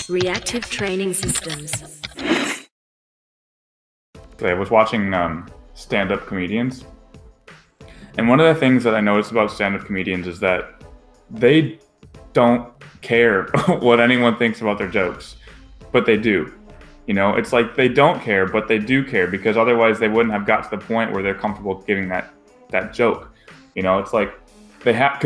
Reactive training systems. I was watching stand-up comedians, and one of the things that I noticed about stand-up comedians is that they don't care what anyone thinks about their jokes, but they do. You know, it's like they don't care, but they do care, because otherwise they wouldn't have got to the point where they're comfortable giving that joke. You know, it's like they have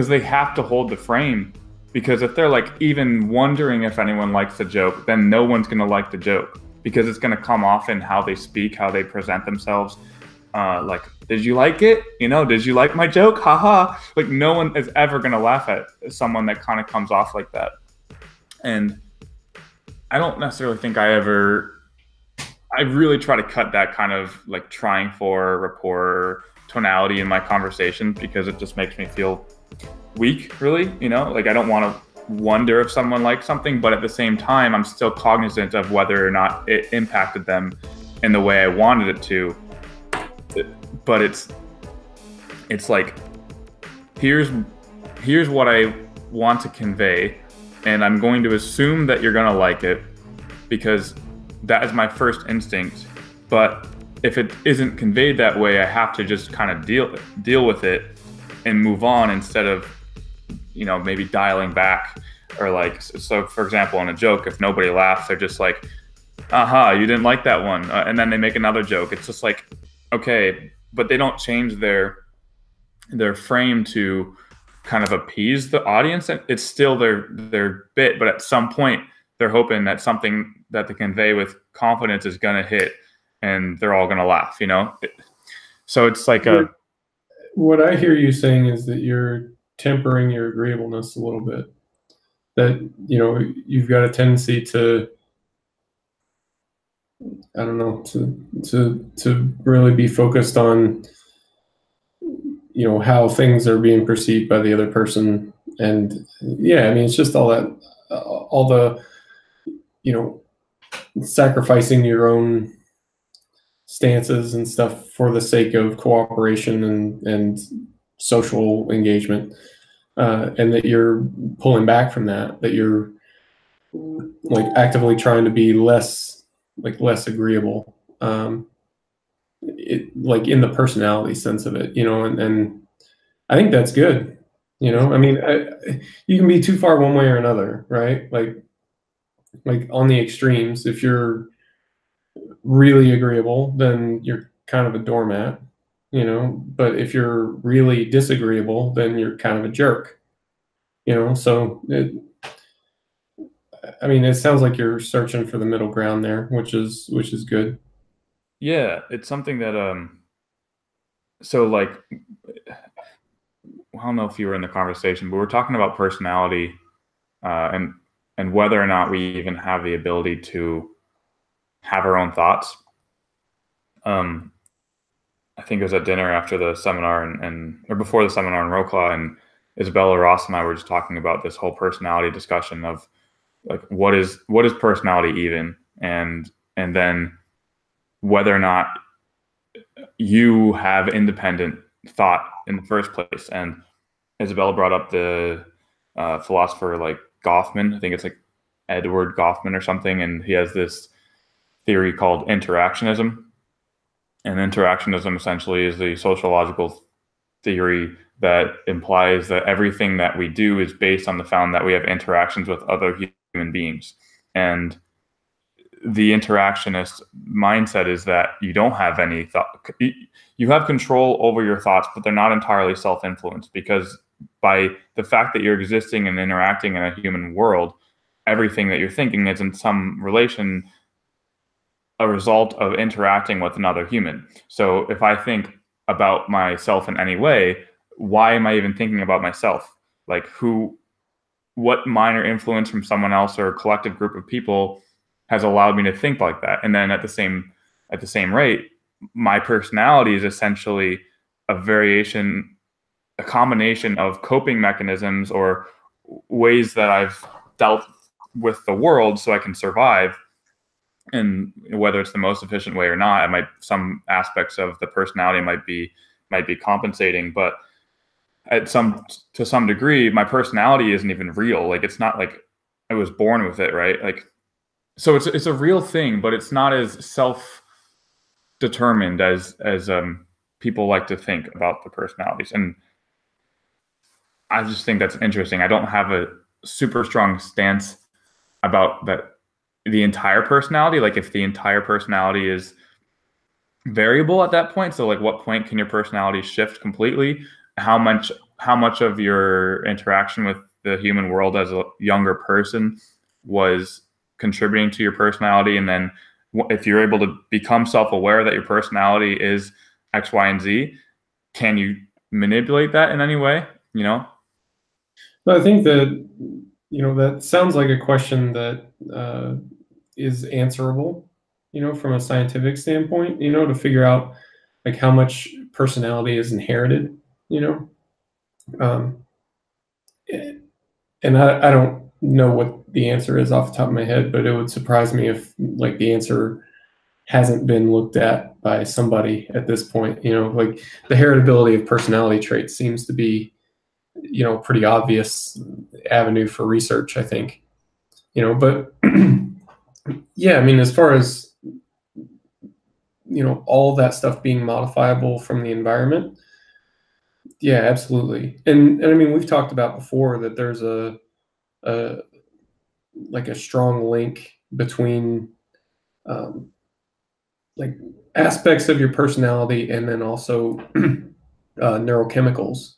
to hold the frame, because if they're like even wondering if anyone likes the joke, then no one's going to like the joke, because it's going to come off in how they speak, how they present themselves. Like, did you like it? You know, did you like my joke? Haha. Like, no one is ever going to laugh at someone that kind of comes off like that. And I don't necessarily think I really try to cut that kind of like trying for rapport tonality in my conversations, because it just makes me feel weak, really. You know, like I don't want to wonder if someone likes something, but at the same time, I'm still cognizant of whether or not it impacted them in the way I wanted it to. But it's like, here's what I want to convey, and I'm going to assume that you're going to like it, because that is my first instinct. But if it isn't conveyed that way, I have to just kind of deal with it and move on, instead of, you know, maybe dialing back. Or like, so for example, in a joke, if nobody laughs, they're just like, aha, you didn't like that one. And then they make another joke. It's just like, okay, but they don't change their frame to kind of appease the audience. It's still their bit, but at some point they're hoping that something that they convey with confidence is going to hit, and they're all going to laugh, you know? So it's like what I hear you saying is that you're tempering your agreeableness a little bit. That, you know, you've got a tendency to, I don't know, to really be focused on, you know, how things are being perceived by the other person. And yeah, I mean, it's just all the, you know, sacrificing your own stances and stuff for the sake of cooperation and social engagement, and that you're pulling back from that you're like actively trying to be less agreeable, like in the personality sense of it, you know, and I think that's good. You know, I mean, you can be too far one way or another, right? Like on the extremes, if you're really agreeable, then you're kind of a doormat, you know, but if you're really disagreeable, then you're kind of a jerk, you know. So I mean, it sounds like you're searching for the middle ground there, which is good. Yeah, it's something that so like, I don't know if you were in the conversation, but we're talking about personality, and whether or not we even have the ability to have our own thoughts. I think it was at dinner after the seminar or before the seminar in Roclaw, and Isabella Ross and I were just talking about this whole personality discussion of like, what is personality even, and then whether or not you have independent thought in the first place. And Isabella brought up the philosopher like Goffman. I think it's like Edward Goffman or something, and he has this theory called interactionism. And interactionism essentially is the sociological theory that implies that everything that we do is based on the fact that we have interactions with other human beings. And the interactionist mindset is that you don't have any thought. You have control over your thoughts, but they're not entirely self-influenced, because by the fact that you're existing and interacting in a human world, everything that you're thinking is in some relation a result of interacting with another human. So if I think about myself in any way, why am I even thinking about myself? Like, what minor influence from someone else or a collective group of people has allowed me to think like that? And then at the same rate, my personality is essentially a combination of coping mechanisms or ways that I've dealt with the world so I can survive. And whether it's the most efficient way or not, some aspects of the personality might be compensating, but to some degree, my personality isn't even real. Like, it's not like I was born with it, right? Like, so it's a real thing, but it's not as self-determined as people like to think about the personalities. And I just think that's interesting. I don't have a super strong stance about that, the entire personality. Like if the entire personality is variable at that point, so like what point can your personality shift completely? How much of your interaction with the human world as a younger person was contributing to your personality, and then if you're able to become self-aware that your personality is X, Y, and Z, can you manipulate that in any way? But I think that, that sounds like a question that is answerable, from a scientific standpoint, to figure out like how much personality is inherited, um, and I don't know what the answer is off the top of my head, but it would surprise me if like the answer hasn't been looked at by somebody at this point. Like the heritability of personality traits seems to be, pretty obvious avenue for research, I think. But yeah, I mean, as far as all of that stuff being modifiable from the environment, yeah, absolutely. And I mean, we've talked about before that there's a like a strong link between like aspects of your personality and then also neurochemicals.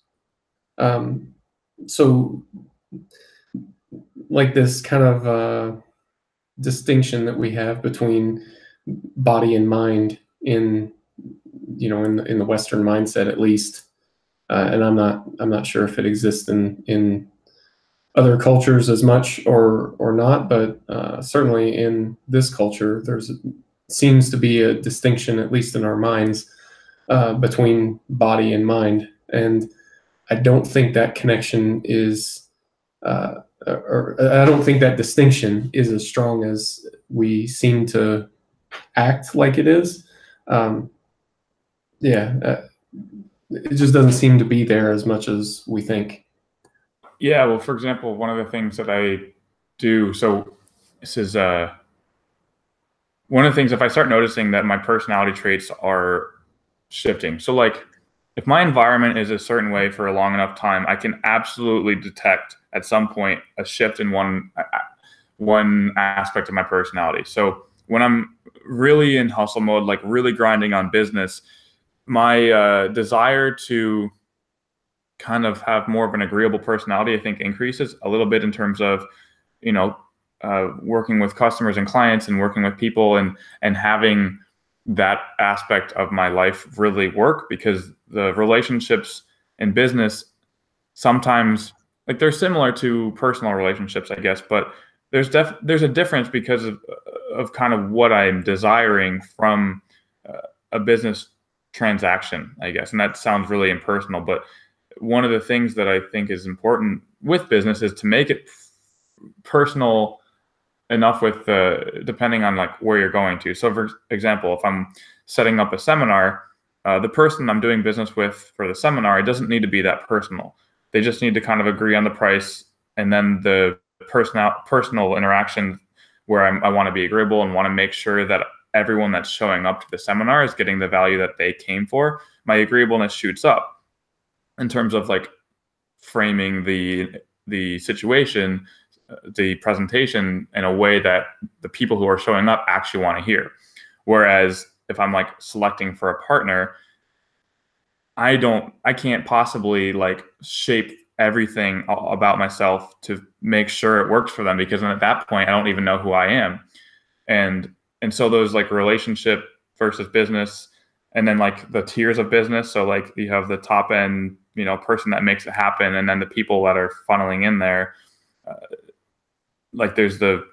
So like this kind of distinction that we have between body and mind in the Western mindset, at least, and I'm not sure if it exists in other cultures as much or not, but certainly in this culture, seems to be a distinction, at least in our minds, between body and mind, and I don't think that connection is, or I don't think that distinction is as strong as we seem to act like it is. It just doesn't seem to be there as much as we think. Yeah, well, for example, one of the things that I do, so this is one of the things, if I start noticing that my personality traits are shifting. So like if my environment is a certain way for a long enough time, I can absolutely detect at some point a shift in one aspect of my personality. So when I'm really in hustle mode, like really grinding on business, my desire to kind of have more of an agreeable personality, I think, increases a little bit in terms of, working with customers and clients and working with people and having that aspect of my life really work, because the relationships in business sometimes, like, they're similar to personal relationships, I guess, but there's a difference because of kind of what I'm desiring from a business transaction, I guess. And that sounds really impersonal, but one of the things that I think is important with business is to make it personal enough with depending on like where you're going to. So for example, if I'm setting up a seminar, the person I'm doing business with for the seminar, it doesn't need to be that personal. They just need to kind of agree on the price, and then the personal interaction where I want to be agreeable and want to make sure that everyone that's showing up to the seminar is getting the value that they came for. My agreeableness shoots up in terms of like framing the situation, the presentation in a way that the people who are showing up actually want to hear. Whereas if I'm like selecting for a partner, I can't possibly like shape everything about myself to make sure it works for them, because then at that point I don't even know who I am. And so those like relationship versus business, and then like the tiers of business. So like you have the top end, person that makes it happen, and then the people that are funneling in there. Like there's the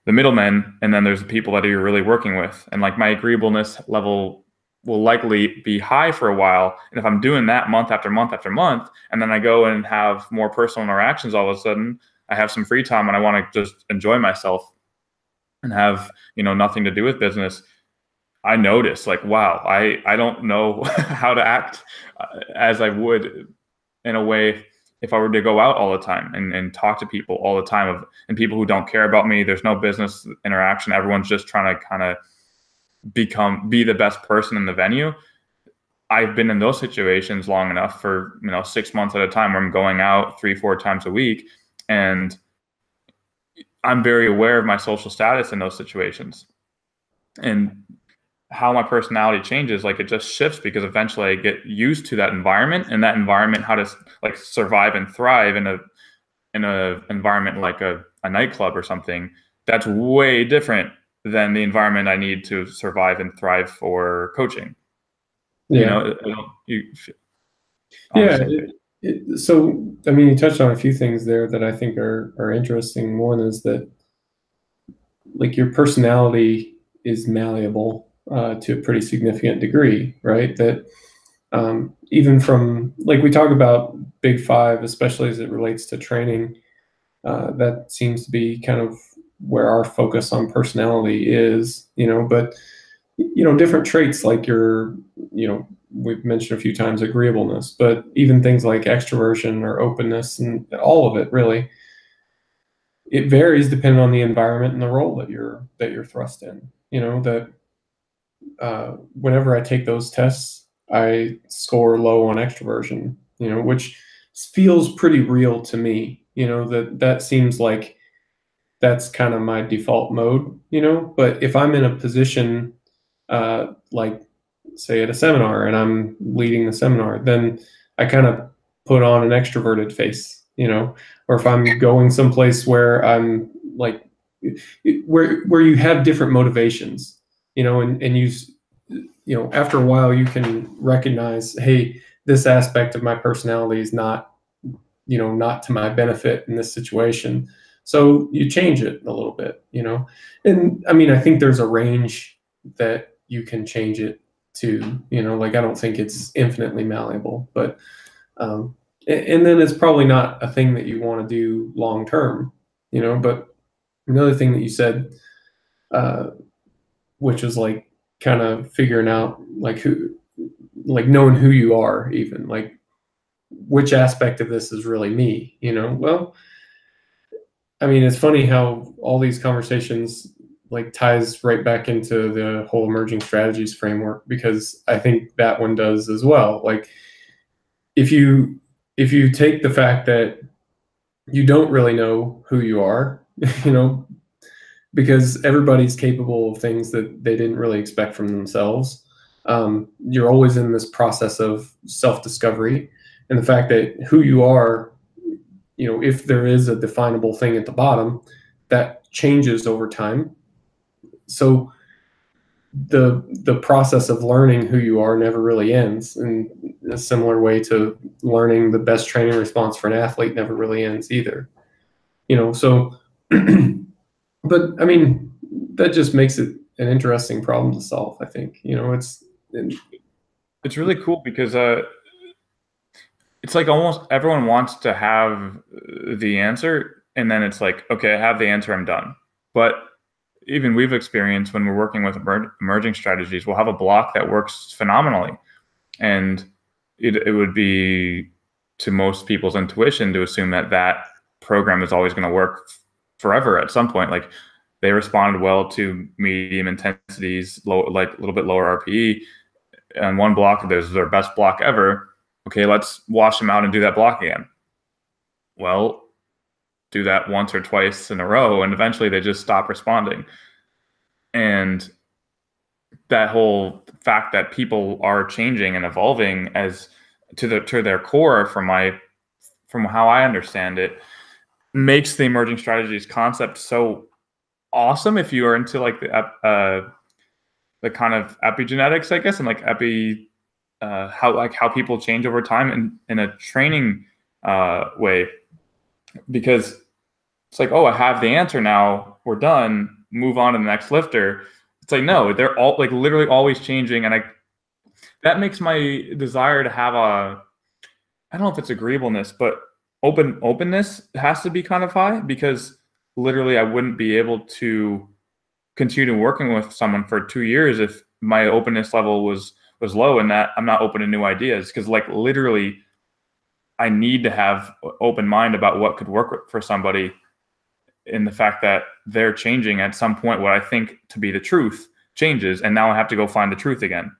middlemen, and then there's the people that you're really working with. And like my agreeableness level will likely be high for a while. And if I'm doing that month after month after month, and then I go and have more personal interactions, all of a sudden I have some free time and I want to just enjoy myself and have, nothing to do with business, I notice like, wow, I don't know how to act as I would in a way if I were to go out all the time and talk to people all the time and people who don't care about me, there's no business interaction. Everyone's just trying to kind of be the best person in the venue. I've been in those situations long enough for, 6 months at a time where I'm going out 3-4 times a week. And I'm very aware of my social status in those situations. And how my personality changes, like it just shifts because eventually I get used to that environment, and that environment, how to like survive and thrive in a environment like a nightclub or something. That's way different than the environment I need to survive and thrive for coaching. Yeah. So, I mean, you touched on a few things there that I think are interesting. One is that like your personality is malleable to a pretty significant degree, right? That even from, like, we talk about Big Five, especially as it relates to training, that seems to be kind of where our focus on personality is, but, different traits like we've mentioned a few times agreeableness, but even things like extroversion or openness and all of it, really, it varies depending on the environment and the role that you're thrust in. Whenever I take those tests, I score low on extroversion, which feels pretty real to me. That seems like that's kind of my default mode, but if I'm in a position like say at a seminar and I'm leading the seminar, then I kind of put on an extroverted face, or if I'm going someplace where I'm like, where you have different motivations, and after a while you can recognize, hey, this aspect of my personality is not to my benefit in this situation. So you change it a little bit, and I mean, I think there's a range that you can change it to, like, I don't think it's infinitely malleable, but, and then it's probably not a thing that you want to do long-term, but another thing that you said, which is like kind of figuring out like knowing who you are, even like which aspect of this is really me, well, I mean, it's funny how all these conversations like ties right back into the whole emerging strategies framework, because I think that one does as well. Like if you take the fact that you don't really know who you are, because everybody's capable of things that they didn't really expect from themselves. You're always in this process of self-discovery, and the fact that who you are, if there is a definable thing at the bottom, that changes over time. So the process of learning who you are never really ends, in a similar way to learning the best training response for an athlete never really ends either. So, but I mean, that just makes it an interesting problem to solve, I think. It's really cool because it's like almost everyone wants to have the answer, and then it's like, okay, I have the answer, I'm done. But even we've experienced when we're working with emerging strategies, we'll have a block that works phenomenally. And it would be to most people's intuition to assume that program is always going to work forever at some point. Like they responded well to medium intensities, like a little bit lower RPE. And one block, there's their best block ever. Okay, let's wash them out and do that block again. Well, do that once or twice in a row, and eventually they just stop responding. And that whole fact that people are changing and evolving as to their core, from how I understand it, makes the emerging strategies concept so awesome if you are into like the kind of epigenetics, I guess, and like how people change over time in a training way. Because it's like, oh, I have the answer now, we're done, move on to the next lifter. It's like, no, they're all like literally always changing. And that makes my desire to have I don't know if it's agreeableness, but openness has to be kind of high, because literally I wouldn't be able to continue working with someone for 2 years if my openness level was low and that I'm not open to new ideas. Because like literally I need to have open mind about what could work for somebody, in the fact that they're changing at some point. What I think to be the truth changes, and now I have to go find the truth again.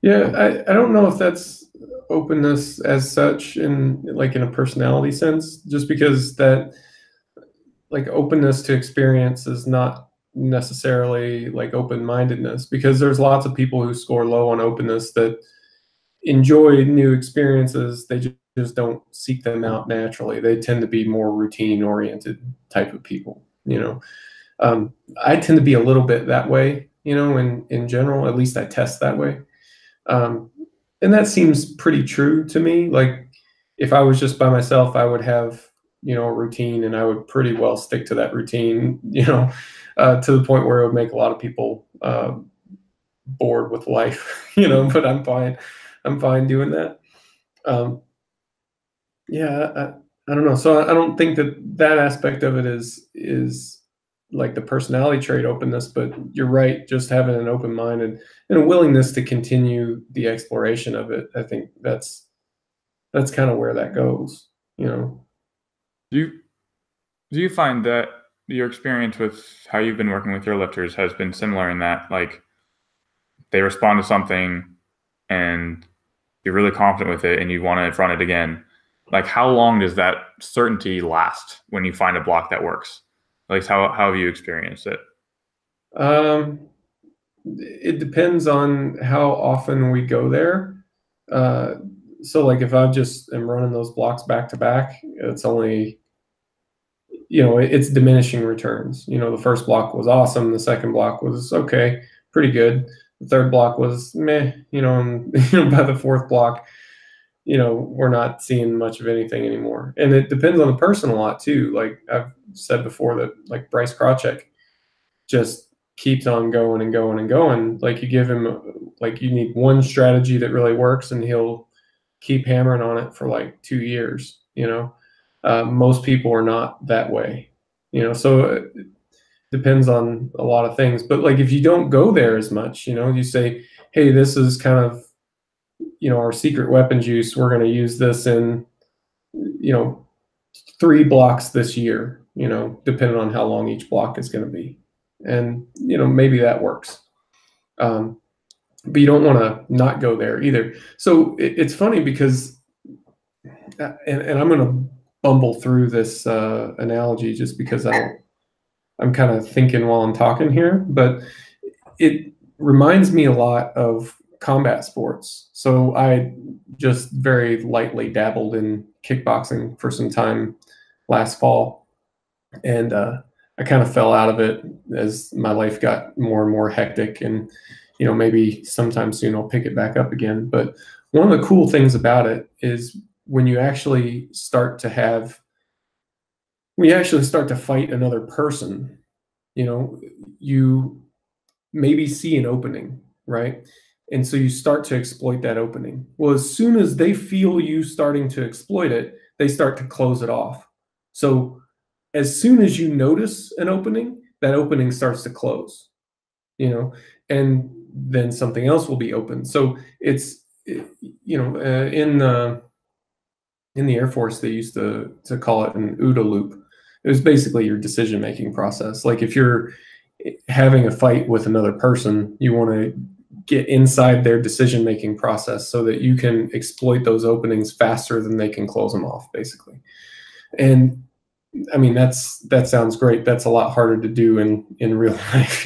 Yeah, I don't know if that's openness as such in a personality sense, just because that like openness to experience is not necessarily like open-mindedness, because there's lots of people who score low on openness that enjoy new experiences. They just don't seek them out naturally. They tend to be more routine oriented type of people, I tend to be a little bit that way, in general. At least I test that way. And that seems pretty true to me. Like if I was just by myself, I would have, a routine, and I would pretty well stick to that routine, to the point where it would make a lot of people bored with life, but I'm fine. I'm fine doing that. Yeah, I don't know. So I don't think that aspect of it is like the personality trait openness, but you're right. Just having an open mind and a willingness to continue the exploration of it. I think that's kind of where that goes, Do you find that your experience with how you've been working with your lifters has been similar in that, like, they respond to something and you're really confident with it and you want to run it again? Like, how long does that certainty last when you find a block that works? Like, how have you experienced it? It depends on how often we go there. So like if I just am running those blocks back to back, it's only, it's diminishing returns. The first block was awesome. The second block was okay, pretty good. The third block was meh, and by the fourth block, we're not seeing much of anything anymore. And it depends on the person a lot too. Like I've said before, that like Bryce Krawczyk just keeps on going and going and going. Like you give him, like you need one strategy that really works and he'll keep hammering on it for like 2 years, most people are not that way, so it depends on a lot of things. But like, if you don't go there as much, you say, hey, this is kind of, our secret weapon juice. We're going to use this in, 3 blocks this year, depending on how long each block is going to be. And, maybe that works. But you don't want to not go there either. So it's funny because, and I'm going to bumble through this analogy just because I'm kind of thinking while I'm talking here, but it reminds me a lot of combat sports. So I just very lightly dabbled in kickboxing for some time last fall, and I kind of fell out of it as my life got more and more hectic, and maybe sometime soon I'll pick it back up again. But one of the cool things about it is when you actually start to fight another person, you maybe see an opening, right? And so you start to exploit that opening. Well, as soon as they feel you starting to exploit it, they start to close it off. So as soon as you notice an opening, that opening starts to close, and then something else will be open. So it's, in the Air Force, they used to call it an OODA loop. It was basically your decision-making process. Like if you're having a fight with another person, you want to get inside their decision-making process so that you can exploit those openings faster than they can close them off, basically. And I mean, that sounds great. That's a lot harder to do in real life.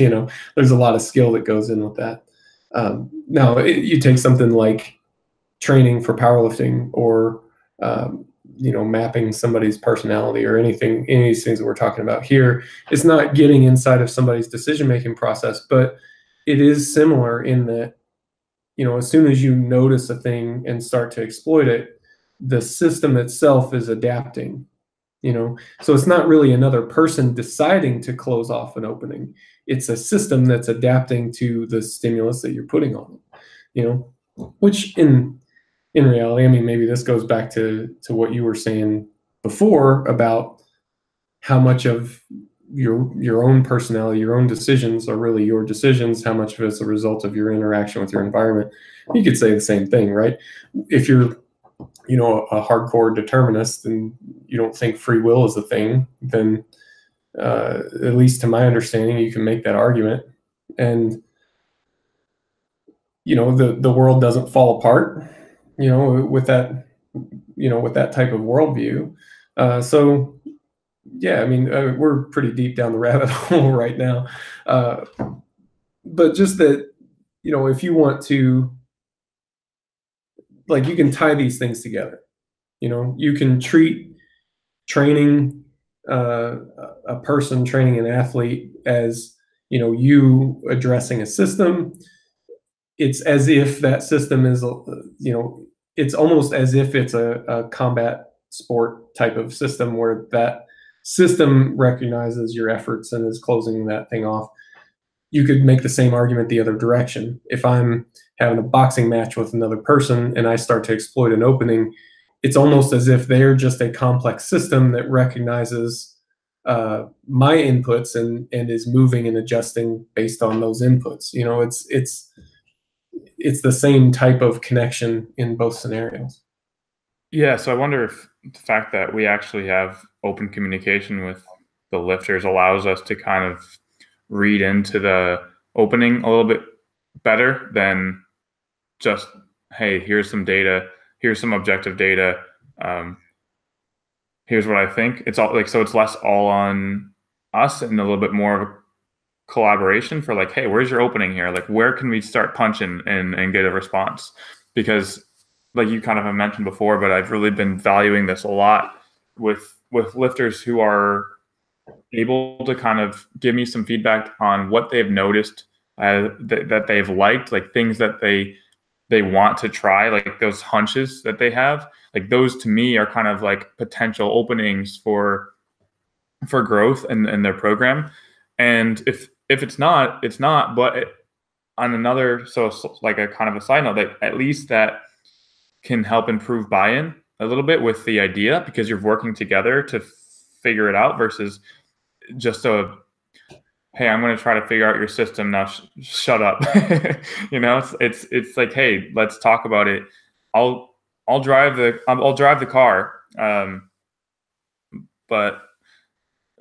There's a lot of skill that goes in with that. Now, you take something like training for powerlifting, or mapping somebody's personality, or any of these things that we're talking about here. It's not getting inside of somebody's decision-making process, but it is similar in that, as soon as you notice a thing and start to exploit it, the system itself is adapting, so it's not really another person deciding to close off an opening. It's a system that's adapting to the stimulus that you're putting on it, which in reality, I mean, maybe this goes back to what you were saying before about how much of your own personality, your own decisions are really your decisions, how much of it's a result of your interaction with your environment. You could say the same thing, right? If you're a hardcore determinist and you don't think free will is a thing, then at least to my understanding, you can make that argument. And, the world doesn't fall apart, with that, with that type of worldview. So, yeah, I mean, we're pretty deep down the rabbit hole right now. But just that, if you want to, like, you can tie these things together. You can treat training a person, training an athlete as, you addressing a system. It's as if that system is, it's almost as if it's a combat sport type of system where that system recognizes your efforts and is closing that thing off. You could make the same argument the other direction. If I'm having a boxing match with another person and I start to exploit an opening, it's almost as if they're just a complex system that recognizes my inputs and is moving and adjusting based on those inputs. It's the same type of connection in both scenarios. Yeah, so I wonder if the fact that we actually have open communication with the lifters allows us to kind of read into the opening a little bit better than just, hey, here's some data, here's some objective data, here's what I think. It's all like, so it's less all on us and a little bit more of a collaboration for like, hey, where's your opening here? Like, where can we start punching and get a response? Because like you kind of have mentioned before, but I've really been valuing this a lot with lifters who are able to kind of give me some feedback on what they've noticed that they've liked, like things that they want to try, like those hunches that they have. Like those to me are kind of like potential openings for growth in their program. And if it's not, it's not. But on another, so like a kind of a side note, that at least that can help improve buy-in a little bit with the idea, because you're working together to figure it out versus just hey, I'm going to try to figure out your system now. Shut up. It's like, hey, let's talk about it. I'll drive the car. But,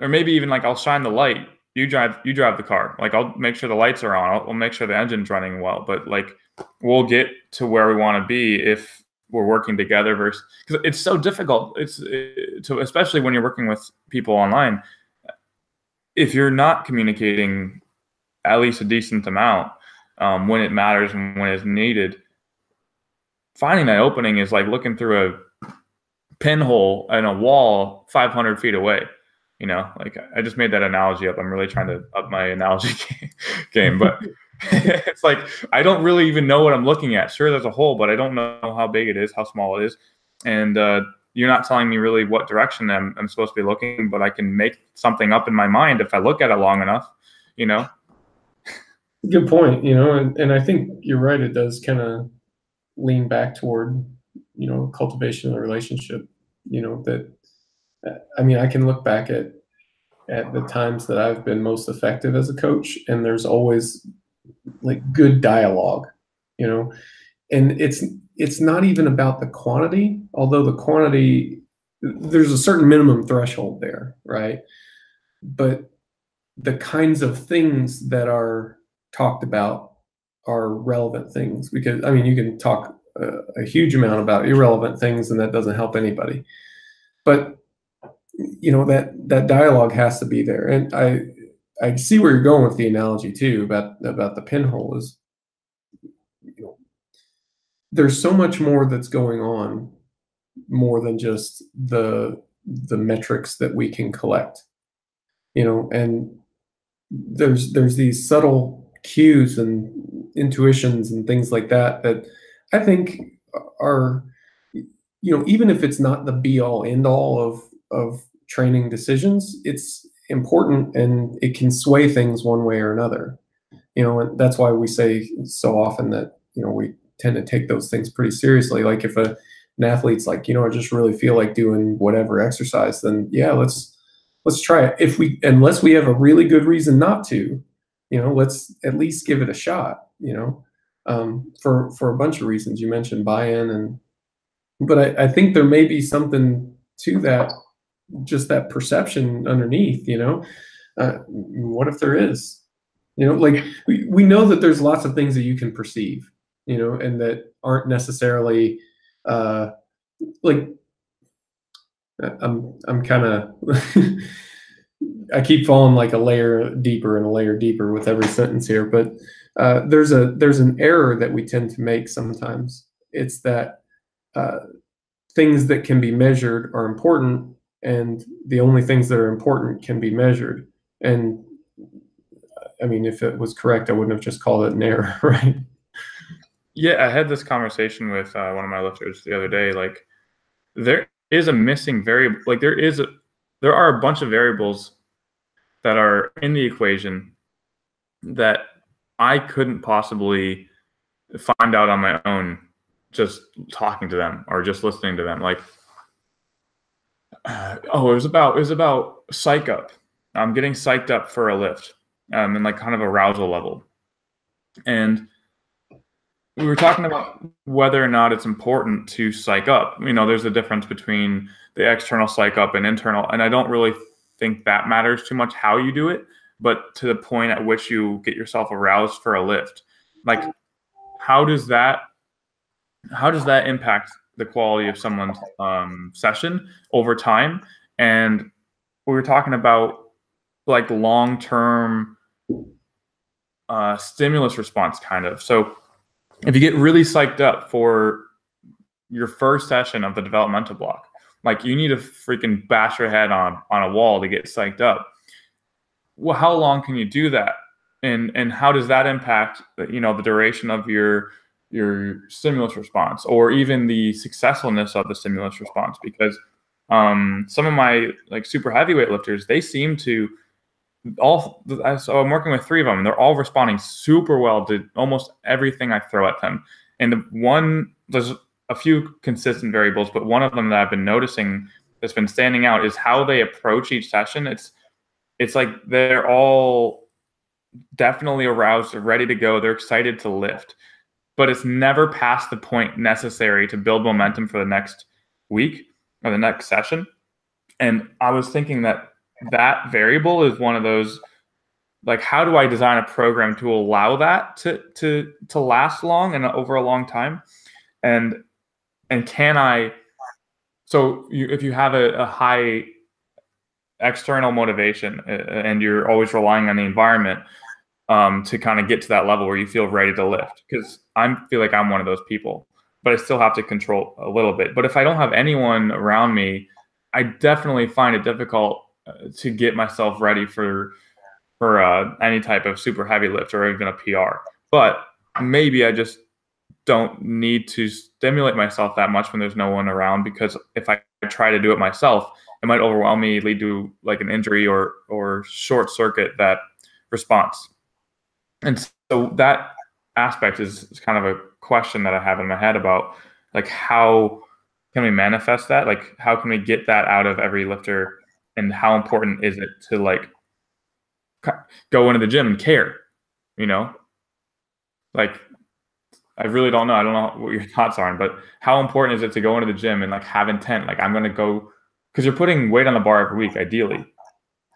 or maybe even like, I'll shine the light. You drive the car. Like, I'll make sure the lights are on. I'll make sure the engine's running well, but like, we'll get to where we want to be if we're working together versus, because it's so difficult. Especially when you're working with people online. If you're not communicating at least a decent amount when it matters and when it's needed, finding that opening is like looking through a pinhole in a wall 500 feet away. Like I just made that analogy up. I'm really trying to up my analogy game, but it's like I don't really even know what I'm looking at. Sure, there's a hole, but I don't know how big it is, how small it is, and you're not telling me really what direction I'm supposed to be looking, but I can make something up in my mind if I look at it long enough, Good point, and I think you're right. It does kind of lean back toward, cultivation of the relationship, that, I mean, I can look back at the times that I've been most effective as a coach, and there's always like good dialogue, and it's not even about the quantity, although the quantity, there's a certain minimum threshold there, right? But the kinds of things that are talked about are relevant things, because I mean, you can talk a huge amount about irrelevant things and that doesn't help anybody, but that dialogue has to be there. And I see where you're going with the analogy too about the pinhole is, there's so much more that's going on, more than just the metrics that we can collect, and there's these subtle cues and intuitions and things like that I think are, even if it's not the be all end all of training decisions, it's important and it can sway things one way or another, and that's why we say so often that, we tend to take those things pretty seriously. Like if an athlete's like, I just really feel like doing whatever exercise, then yeah, let's try it. Unless we have a really good reason not to, let's at least give it a shot, for a bunch of reasons. You mentioned buy-in and But I think there may be something to that, just that perception underneath, you know. What if there is? You know, like we know that there's lots of things that you can perceive, you know, and that aren't necessarily like I'm kind of I keep falling like a layer deeper and a layer deeper with every sentence here, but there's an error that we tend to make sometimes. It's that things that can be measured are important, and the only things that are important can be measured. And I mean, if it was correct, I wouldn't have just called it an error, right? Yeah, I had this conversation with one of my lifters the other day. Like, there is a missing variable. Like, there are a bunch of variables that are in the equation that I couldn't possibly find out on my own just talking to them or just listening to them. Like, it was about psych up. I'm getting psyched up for a lift, and like kind of arousal level. And we were talking about whether or not it's important to psych up. You know, there's a difference between the external psych up and internal, and I don't really think that matters too much how you do it, but to the point at which you get yourself aroused for a lift. Like, how does that impact the quality of someone's session over time? And we were talking about like long-term stimulus response, kind of. So if you get really psyched up for your first session of the developmental block, like you need to freaking bash your head on a wall to get psyched up. Well, how long can you do that? And how does that impact, you know, the duration of your stimulus response, or even the successfulness of the stimulus response? Because some of my like super heavyweight lifters, they seem to so I'm working with 3 of them, and they're all responding super well to almost everything I throw at them. And there's a few consistent variables, but one of them that I've been noticing that's been standing out is how they approach each session. It's like they're all definitely aroused, they're ready to go, they're excited to lift, but it's never past the point necessary to build momentum for the next week or the next session. And I was thinking that variable is one of those, like, how do I design a program to allow that to last long and over a long time? And can I, so if you have a high external motivation and you're always relying on the environment to kind of get to that level where you feel ready to lift, because I feel like I'm one of those people, but I still have to control a little bit. But if I don't have anyone around me, I definitely find it difficult to get myself ready for any type of super heavy lift or even a PR. But maybe I just don't need to stimulate myself that much when there's no one around, because if I try to do it myself, it might overwhelm me, lead to like an injury or short circuit that response. And so that aspect is kind of a question that I have in my head about, like, how can we manifest that? Like, how can we get that out of every lifter? And how important is it to like go into the gym and care, you know? Like, I really don't know. I don't know what your thoughts are, but how important is it to go into the gym and like have intent? Like, I'm going to go, because you're putting weight on the bar every week, ideally.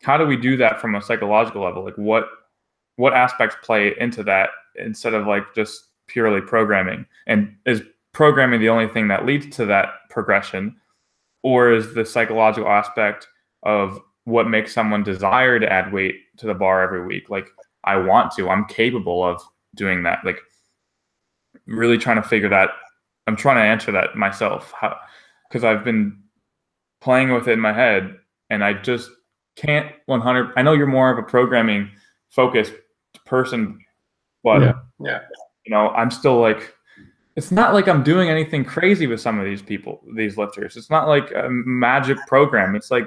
How do we do that from a psychological level? Like, what aspects play into that instead of like just purely programming? And is programming the only thing that leads to that progression, or is the psychological aspect of what makes someone desire to add weight to the bar every week? Like, I'm capable of doing that. Like, really trying to figure that. I'm trying to answer that myself, because I've been playing with it in my head and I just can't 100. I know you're more of a programming focused person, but yeah. You know, I'm still like, it's not like I'm doing anything crazy with some of these lifters. It's not like a magic program. It's like,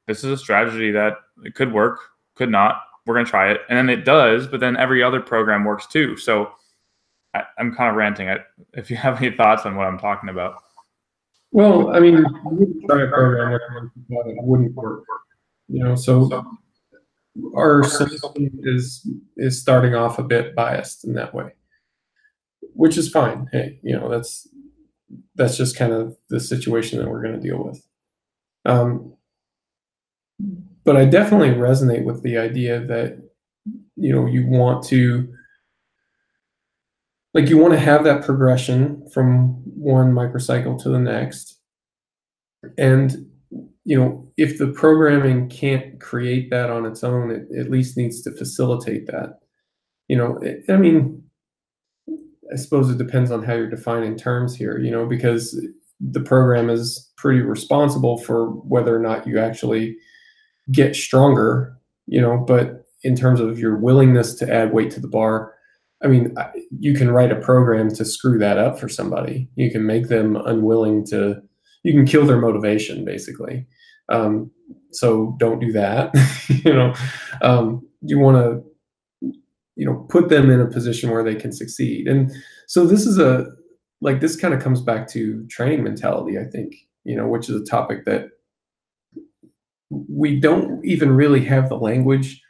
this is a strategy that it could work, could not. We're going to try it. And then it does, but then every other program works too. So I'm kind of ranting. If you have any thoughts on what I'm talking about. Well, I mean, you wouldn't try a program where it wouldn't work. You know, so our system is starting off a bit biased in that way, which is fine. Hey, you know, that's just kind of the situation that we're going to deal with. But I definitely resonate with the idea that, you want to have that progression from one microcycle to the next. And, if the programming can't create that on its own, it at least needs to facilitate that. I mean, I suppose it depends on how you're defining terms here, because the program is pretty responsible for whether or not you actually get stronger, but in terms of your willingness to add weight to the bar, I mean, you can write a program to screw that up for somebody. You can make them unwilling to, you can kill their motivation, basically. So don't do that. You want to, put them in a position where they can succeed. And so this is this kind of comes back to training mentality, I think, which is a topic that we don't even really have the language,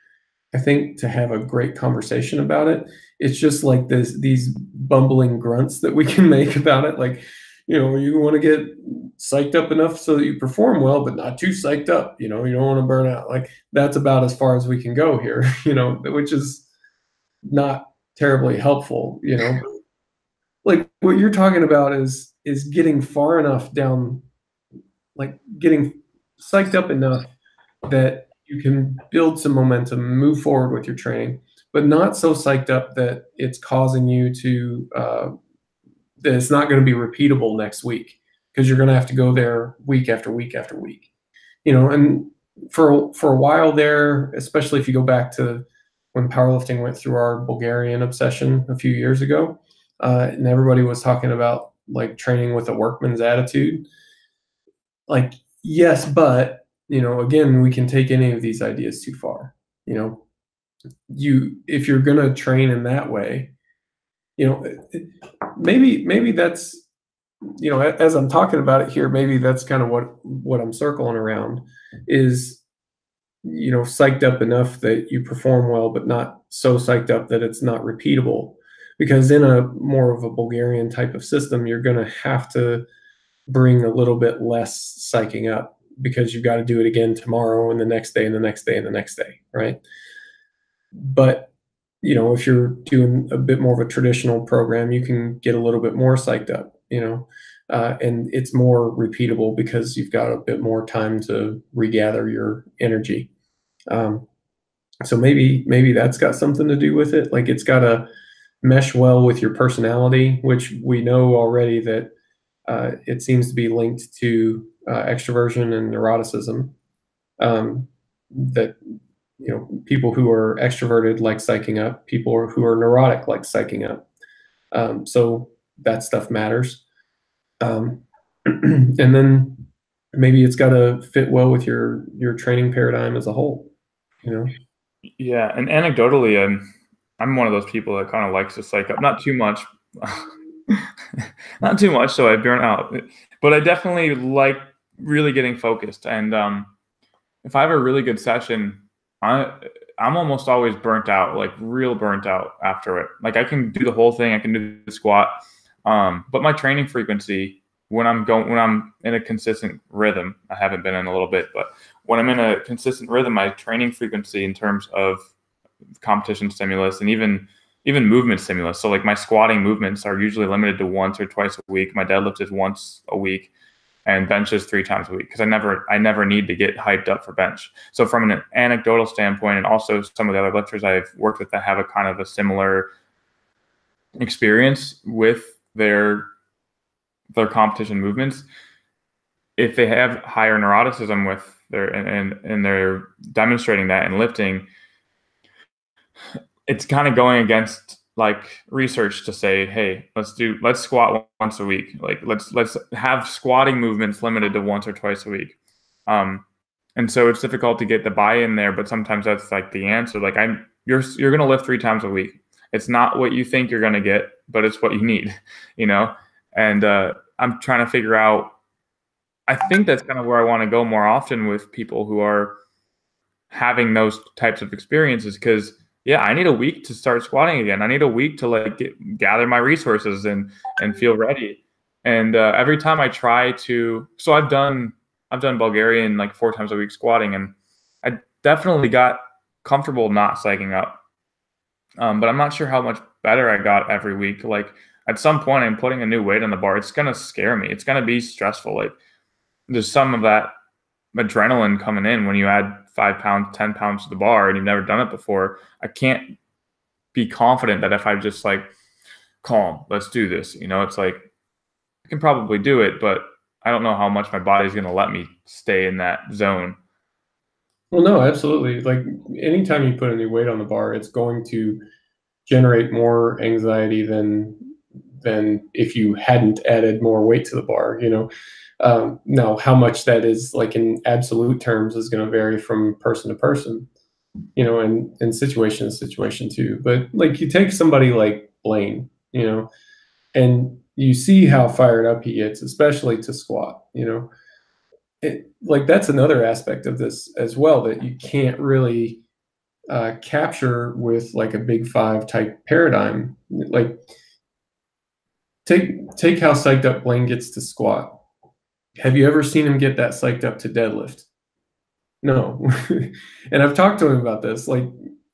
I think, to have a great conversation about it. It's just like these bumbling grunts that we can make about it. Like, you want to get psyched up enough so that you perform well, but not too psyched up. You don't want to burn out. Like, that's about as far as we can go here, which is not terribly helpful, Like what you're talking about is getting far enough down, like getting psyched up enough that you can build some momentum, move forward with your training, but not so psyched up that it's causing you to that it's not going to be repeatable next week, because you're going to have to go there week after week after week. And for a while there, especially if you go back to when powerlifting went through our Bulgarian obsession a few years ago, and everybody was talking about like training with a workman's attitude. Like, yes, but again, we can take any of these ideas too far. If you're going to train in that way, maybe that's, as I'm talking about it here, maybe that's kind of what I'm circling around is, psyched up enough that you perform well, but not so psyched up that it's not repeatable. Because in a more of a Bulgarian type of system, you're going to have to bring a little bit less psyching up, because you've got to do it again tomorrow and the next day and the next day and the next day, right? But, if you're doing a bit more of a traditional program, you can get a little bit more psyched up, and it's more repeatable because you've got a bit more time to regather your energy. So maybe that's got something to do with it. Like, it's got to mesh well with your personality, which we know already that it seems to be linked to extroversion and neuroticism. That people who are extroverted like psyching up, people who are neurotic like psyching up. So that stuff matters. And then maybe it's got to fit well with your training paradigm as a whole. Yeah, and anecdotally, I'm one of those people that kind of likes to psych up, not too much, not too much, so I burn out. But I definitely like really getting focused. And if I have a really good session, I'm almost always burnt out, like real burnt out after it. Like, I can do the whole thing, I can do the squat, but my training frequency, when I'm in a consistent rhythm, I haven't been in a little bit, but when I'm in a consistent rhythm, my training frequency in terms of competition stimulus and even movement stimulus. So like my squatting movements are usually limited to once or twice a week. My deadlift is once a week, and bench is 3 times a week, because I never need to get hyped up for bench. So from an anecdotal standpoint, and also some of the other lifters I've worked with that have a kind of a similar experience with their competition movements, if they have higher neuroticism with their and they're demonstrating that in lifting, it's kind of going against like research to say, hey, let's squat once a week. Like let's have squatting movements limited to once or twice a week. And so it's difficult to get the buy-in there, but sometimes that's like the answer. Like you're going to lift 3 times a week. It's not what you think you're going to get, but it's what you need, And I'm trying to figure out, I think that's kind of where I want to go more often with people who are having those types of experiences, because yeah, I need a week to start squatting again. I need a week to gather my resources and feel ready. And every time I try to, so I've done Bulgarian like 4 times a week squatting, and I definitely got comfortable not psyching up. But I'm not sure how much better I got every week. Like at some point, I'm putting a new weight on the bar. It's gonna scare me. It's gonna be stressful. Like there's some of that adrenaline coming in when you add 5 pounds, 10 pounds to the bar, and you've never done it before. I can't be confident that if I just like calm, let's do this. It's like I can probably do it, but I don't know how much my body's gonna let me stay in that zone. Well, no, absolutely. Like anytime you put a new weight on the bar, it's going to generate more anxiety than if you hadn't added more weight to the bar. Now how much that is like in absolute terms is going to vary from person to person, and situation to situation too. But like you take somebody like Blaine, and you see how fired up he gets, especially to squat. Like that's another aspect of this as well that you can't really capture with like a Big Five type paradigm. Like take how psyched up Blaine gets to squat. Have you ever seen him get that psyched up to deadlift? No. And I've talked to him about this. Like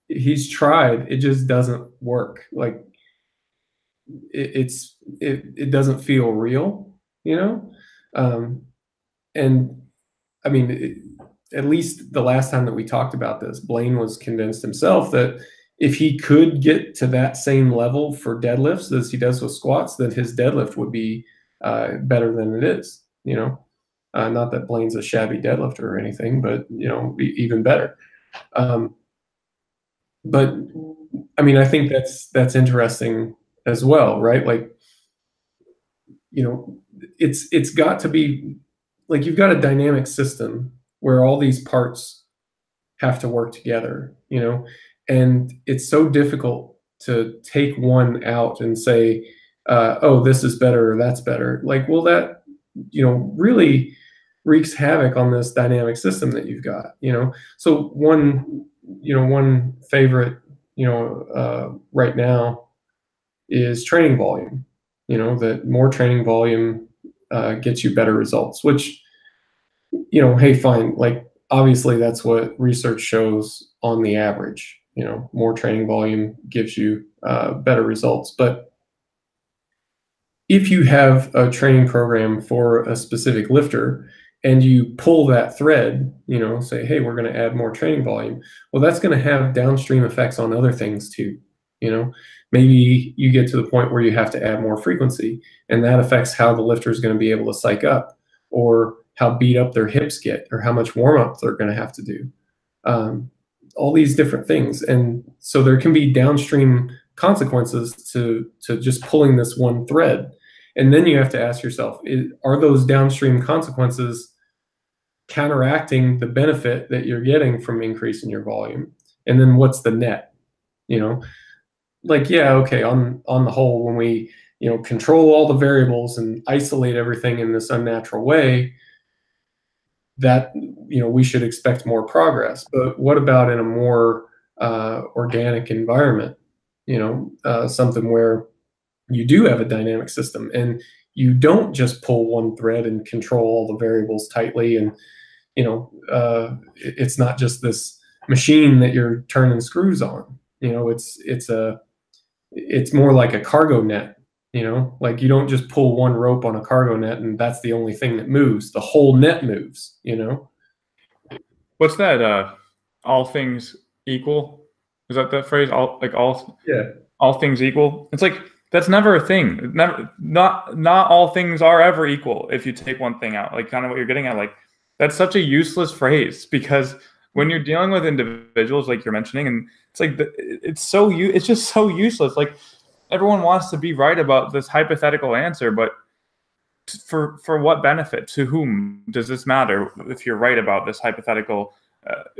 he's tried, it just doesn't work. Like it doesn't feel real, and I mean, at least the last time that we talked about this, Blaine was convinced himself that if he could get to that same level for deadlifts as he does with squats, then his deadlift would be better than it is. Not that Blaine's a shabby deadlifter or anything, but even better. But I mean, I think that's interesting as well, right? Like, it's got to be like you've got a dynamic system where all these parts have to work together, and it's so difficult to take one out and say, oh, this is better or that's better. Like, well, that, really wreaks havoc on this dynamic system that you've got, So one favorite, right now is training volume, that more training volume gets you better results, which, hey, fine. Like, obviously that's what research shows on the average, more training volume gives you better results. But if you have a training program for a specific lifter and you pull that thread, say, hey, we're going to add more training volume. Well, that's going to have downstream effects on other things too. Maybe you get to the point where you have to add more frequency, and that affects how the lifter is going to be able to psych up, or how beat up their hips get, or how much warm up they're going to have to do. All these different things. And so there can be downstream consequences to just pulling this one thread. And then you have to ask yourself, are those downstream consequences counteracting the benefit that you're getting from increasing your volume? And then what's the net? Like, yeah, okay, on the whole, when we, control all the variables and isolate everything in this unnatural way, that, we should expect more progress. But what about in a more organic environment, something where you do have a dynamic system and you don't just pull one thread and control all the variables tightly, and it's not just this machine that you're turning screws on. It's more like a cargo net. Like you don't just pull one rope on a cargo net and that's the only thing that moves. The whole net moves. What's that? All things equal? Is that the phrase? All things equal. It's like that's never a thing. Not all things are ever equal. If you take one thing out, like kind of what you're getting at, like that's such a useless phrase, because when you're dealing with individuals like you're mentioning, and it's like it's just so useless. Like everyone wants to be right about this hypothetical answer, but for what benefit? To whom does this matter if you're right about this hypothetical,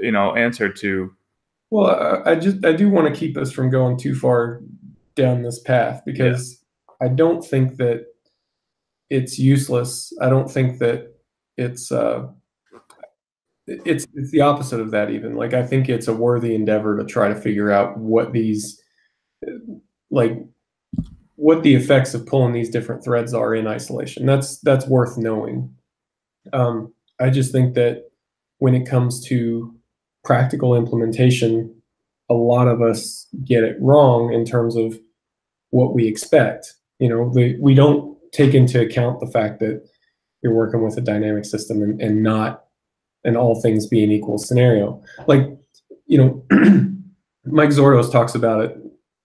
answer to? Well, I do want to keep us from going too far down this path, because I don't think that it's useless. I don't think that it's the opposite of that even. Like, I think it's a worthy endeavor to try to figure out what these, like, what the effects of pulling these different threads are in isolation. That's worth knowing. I just think that when it comes to practical implementation, a lot of us get it wrong in terms of what we expect. We don't take into account the fact that you're working with a dynamic system and not an all things being equal scenario. Like, Mike Zordos talks about it,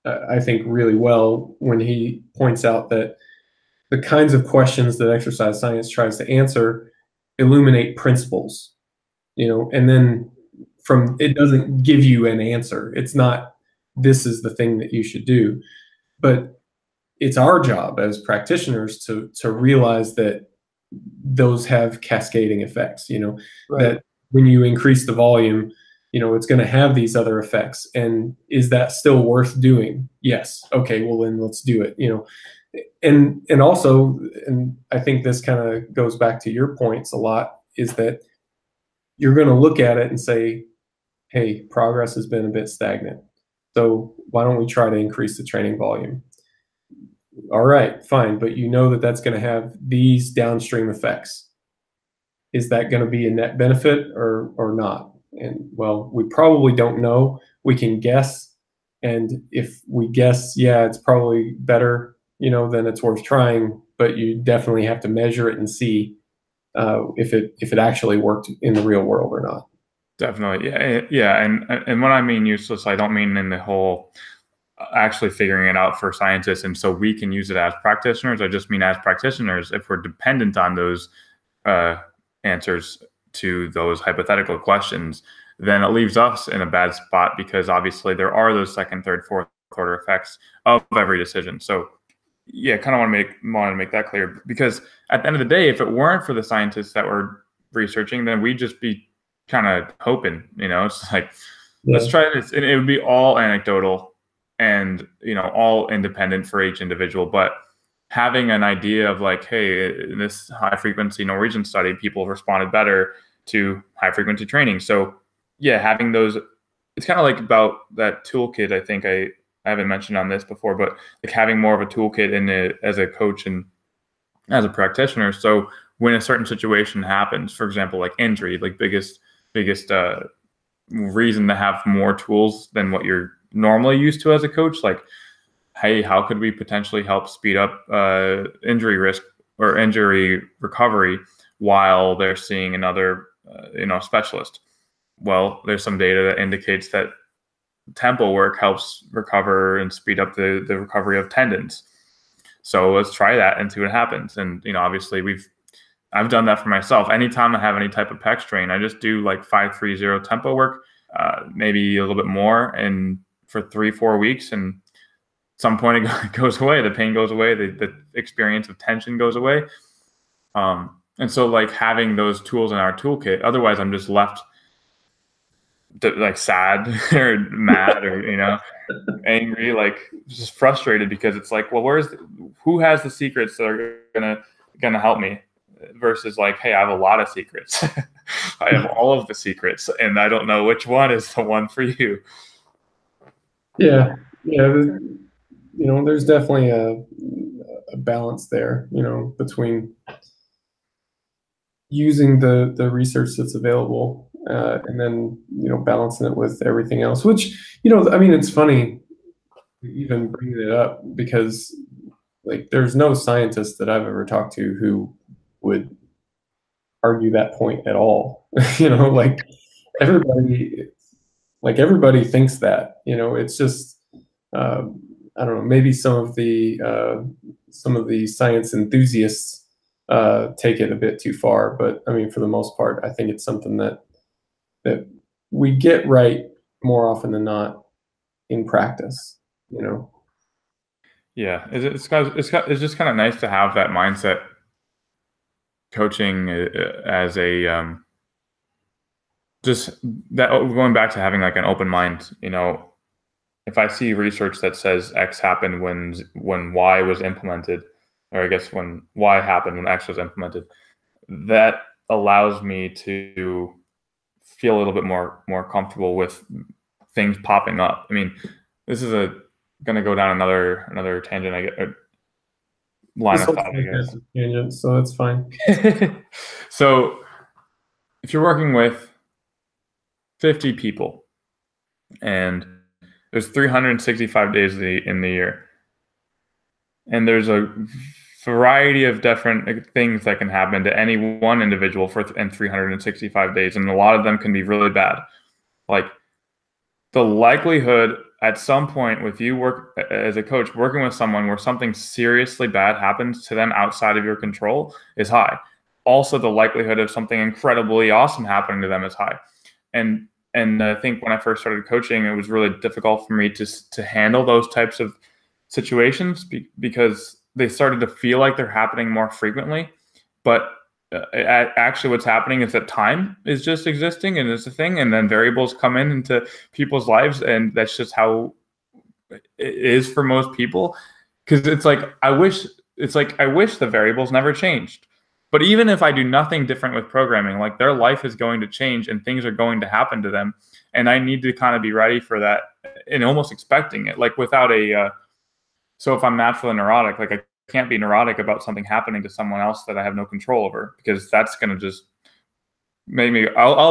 I think, really well when he points out that the kinds of questions that exercise science tries to answer illuminate principles, and then it doesn't give you an answer. It's not, this is the thing that you should do, but it's our job as practitioners to realize that those have cascading effects, Right. That when you increase the volume, it's going to have these other effects. And is that still worth doing? Yes. Okay, well then let's do it, and also, and I think this kind of goes back to your points a lot, is that you're going to look at it and say, hey, progress has been a bit stagnant. So why don't we try to increase the training volume? All right, fine. But that's going to have these downstream effects. Is that going to be a net benefit or not? And well, we probably don't know. We can guess. And if we guess, yeah, it's probably better, then it's worth trying. But you definitely have to measure it and see if it actually worked in the real world or not. Definitely. Yeah. And when I mean useless, I don't mean in the whole actually figuring it out for scientists and so we can use it as practitioners. I just mean as practitioners, if we're dependent on those answers to those hypothetical questions, then it leaves us in a bad spot, because obviously there are those second, third, fourth order effects of every decision. So yeah, kind of want to make that clear, because at the end of the day, if it weren't for the scientists that were researching, then we'd just be kind of hoping, it's like, let's try this. And it would be all anecdotal and, all independent for each individual. But having an idea of like, hey, in this high frequency Norwegian study, people responded better to high frequency training. So yeah, having those, it's kind of like about that toolkit. I think I haven't mentioned on this before, but like having more of a toolkit in it as a coach and as a practitioner. So when a certain situation happens, for example, like injury, like biggest reason to have more tools than what you're normally used to as a coach, like, hey, how could we potentially help speed up injury risk or injury recovery while they're seeing another specialist? Well, there's some data that indicates that tempo work helps recover and speed up the recovery of tendons. So let's try that and see what happens. And obviously I've done that for myself. Anytime I have any type of pec strain, I just do like 5-3-0 tempo work, maybe a little bit more, and for 3-4 weeks, and at some point it goes away. The pain goes away. The experience of tension goes away. And so like having those tools in our toolkit, otherwise I'm just left like sad or mad or, angry, like just frustrated, because it's like, well, who has the secrets that are gonna help me, versus like, hey, I have a lot of secrets. I have all of the secrets and I don't know which one is the one for you. Yeah. There's definitely a balance there, between using the research that's available and then, balancing it with everything else, which, it's funny even bringing it up, because like there's no scientist that I've ever talked to who would argue that point at all. Like everybody thinks that, it's just, I don't know, maybe some of the science enthusiasts take it a bit too far, but I mean, for the most part, I think it's something that we get right more often than not in practice, Yeah, it's just kind of nice to have that mindset, coaching as a just that, going back to having like an open mind. If I see research that says X happened when Y was implemented, or I guess when Y happened when X was implemented, that allows me to feel a little bit more comfortable with things popping up. I mean, this is going to go down another tangent. line This of whole thought, I podcast guess. is tangent, so it's fine. So if you're working with 50 people and there's 365 days in the year, and there's a variety of different things that can happen to any one individual in 365 days, and a lot of them can be really bad. Like, the likelihood at some point with you work as a coach working with someone where something seriously bad happens to them outside of your control is high. Also, the likelihood of something incredibly awesome happening to them is high. And I think when I first started coaching, it was really difficult for me to handle those types of situations because they started to feel like they're happening more frequently. But actually what's happening is that time is just existing and it's a thing, and then variables come into people's lives, and that's just how it is for most people. Because it's like I wish the variables never changed. But even if I do nothing different with programming, like, their life is going to change and things are going to happen to them, and I need to kind of be ready for that and almost expecting it. Like, without so if I'm naturally neurotic, like, I can't be neurotic about something happening to someone else that I have no control over, because that's going to just make me, I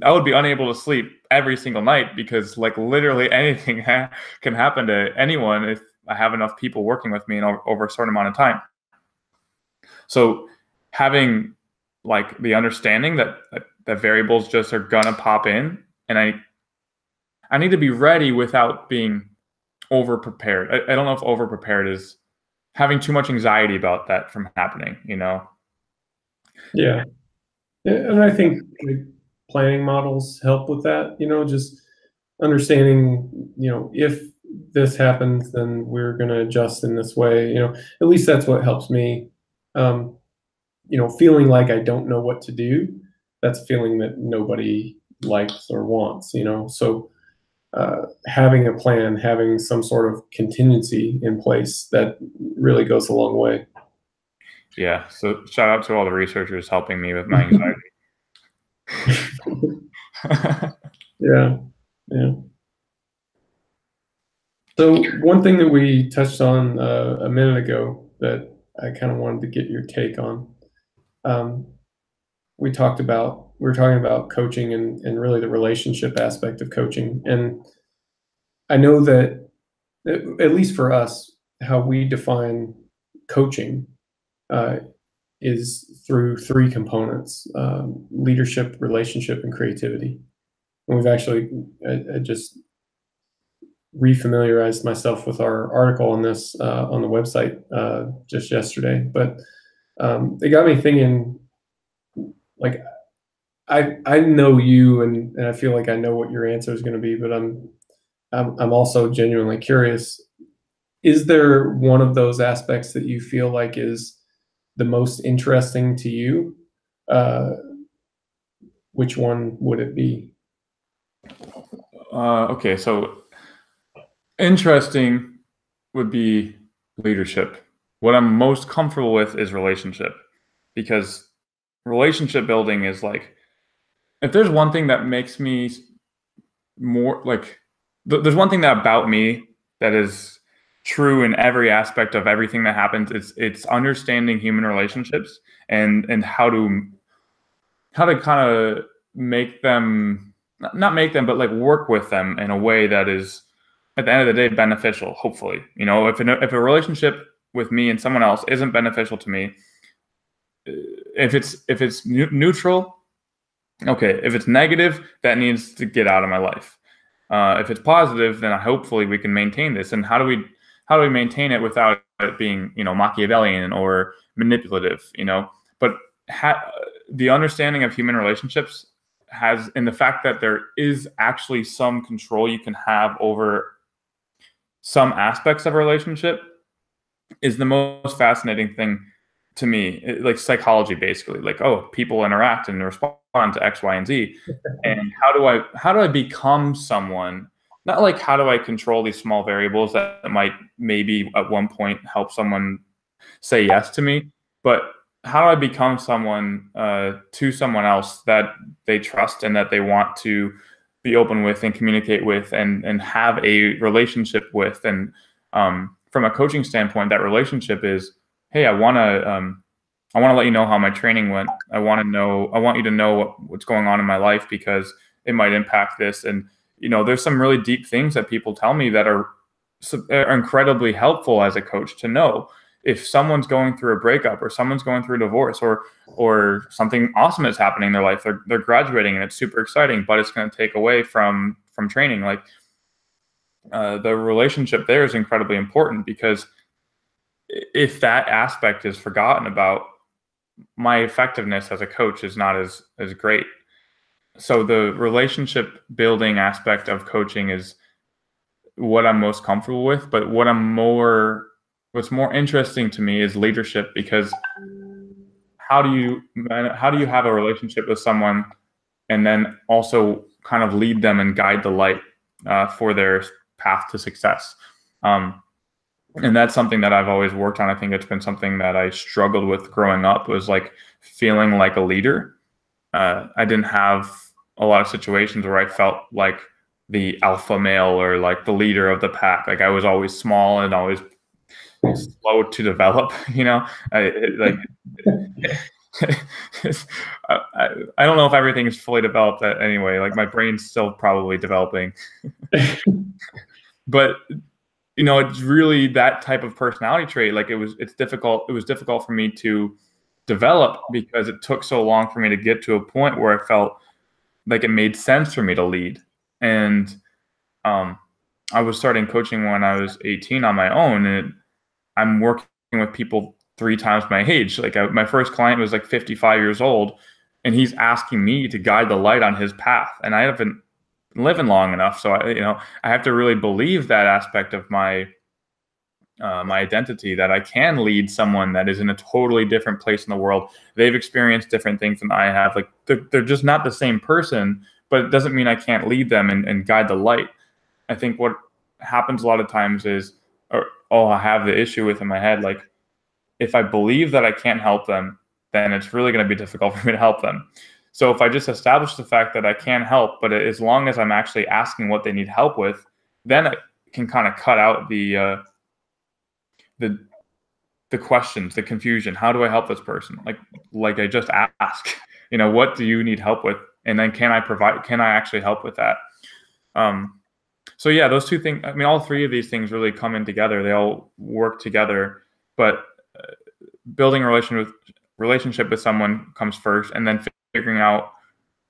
would be unable to sleep every single night, because, like, literally anything can happen to anyone if I have enough people working with me over a certain amount of time. So having, like, the understanding that variables just are gonna pop in, and I need to be ready without being over prepared. I don't know if over prepared is having too much anxiety about that from happening, Yeah. And I think like, planning models help with that, just understanding, if this happens, then we're going to adjust in this way. At least that's what helps me. Feeling like I don't know what to do, that's a feeling that nobody likes or wants, so having a plan, having some sort of contingency in place, that really goes a long way. Yeah. So shout out to all the researchers helping me with my anxiety. Yeah. So one thing that we touched on a minute ago that I kind of wanted to get your take on, we were talking about coaching and really the relationship aspect of coaching. And I know that, at least for us, how we define coaching is through three components: leadership, relationship, and creativity. And we've actually, I just refamiliarized myself with our article on this on the website just yesterday. But it got me thinking, like, I know you, and I feel like I know what your answer is going to be, but I'm also genuinely curious. Is there one of those aspects that you feel like is the most interesting to you? Which one would it be? Okay, so interesting would be leadership. What I'm most comfortable with is relationship, because relationship building is like, if there's one thing that makes me more like, there's one thing that about me that is true in every aspect of everything that happens. It's understanding human relationships and how to kind of make them, not make them, but like work with them in a way that is at the end of the day beneficial. Hopefully, if a relationship with me and someone else isn't beneficial to me, if it's neutral, okay. If it's negative, that needs to get out of my life. If it's positive, then hopefully we can maintain this. And how do we maintain it without it being, Machiavellian or manipulative, But the understanding of human relationships has, in the fact that there is actually some control you can have over some aspects of a relationship, is the most fascinating thing to me. Like psychology, basically, like, oh, people interact and respond to X, Y, and Z. And how do I become someone, not like how do I control these small variables that might maybe at one point help someone say yes to me, but how do I become someone to someone else that they trust and that they want to be open with and communicate with and have a relationship with. And from a coaching standpoint, that relationship is, hey, I want to let you know how my training went. I want you to know what's going on in my life because it might impact this. And, there's some really deep things that people tell me that are incredibly helpful as a coach to know. If someone's going through a breakup or someone's going through a divorce or something awesome is happening in their life, they're graduating and it's super exciting, but it's going to take away from training. Like the relationship there is incredibly important, because if that aspect is forgotten about, my effectiveness as a coach is not as great. So the relationship building aspect of coaching is what I'm most comfortable with, but what's more interesting to me is leadership, because how do you have a relationship with someone and then also kind of lead them and guide the light for their path to success? And that's something that I've always worked on. I think it's been something that I struggled with growing up, was like feeling like a leader. I didn't have a lot of situations where I felt like the alpha male or like the leader of the pack. Like I was always small and always slow to develop, I don't know if everything is fully developed anyway. Like my brain's still probably developing, but it's really that type of personality trait. Like it was difficult for me to develop because it took so long for me to get to a point where I felt like it made sense for me to lead. And I was starting coaching when I was 18 on my own, and I'm working with people 3 times my age. Like my first client was like 55 years old, and he's asking me to guide the light on his path. And I haven't been living long enough. So I have to really believe that aspect of my identity, that I can lead someone that is in a totally different place in the world. They've experienced different things than I have. Like they're just not the same person, but it doesn't mean I can't lead them and guide the light. I think what happens a lot of times is, I have the issue with in my head, like if I believe that I can't help them, then it's really going to be difficult for me to help them. So if I just establish the fact that I can help, but as long as I'm actually asking what they need help with, then I can kind of cut out the questions, the confusion. How do I help this person? Like I just ask, what do you need help with? And then can I actually help with that? So yeah, those two things, all 3 of these things really come in together. They all work together, but building a relationship with someone comes first, and then figuring out,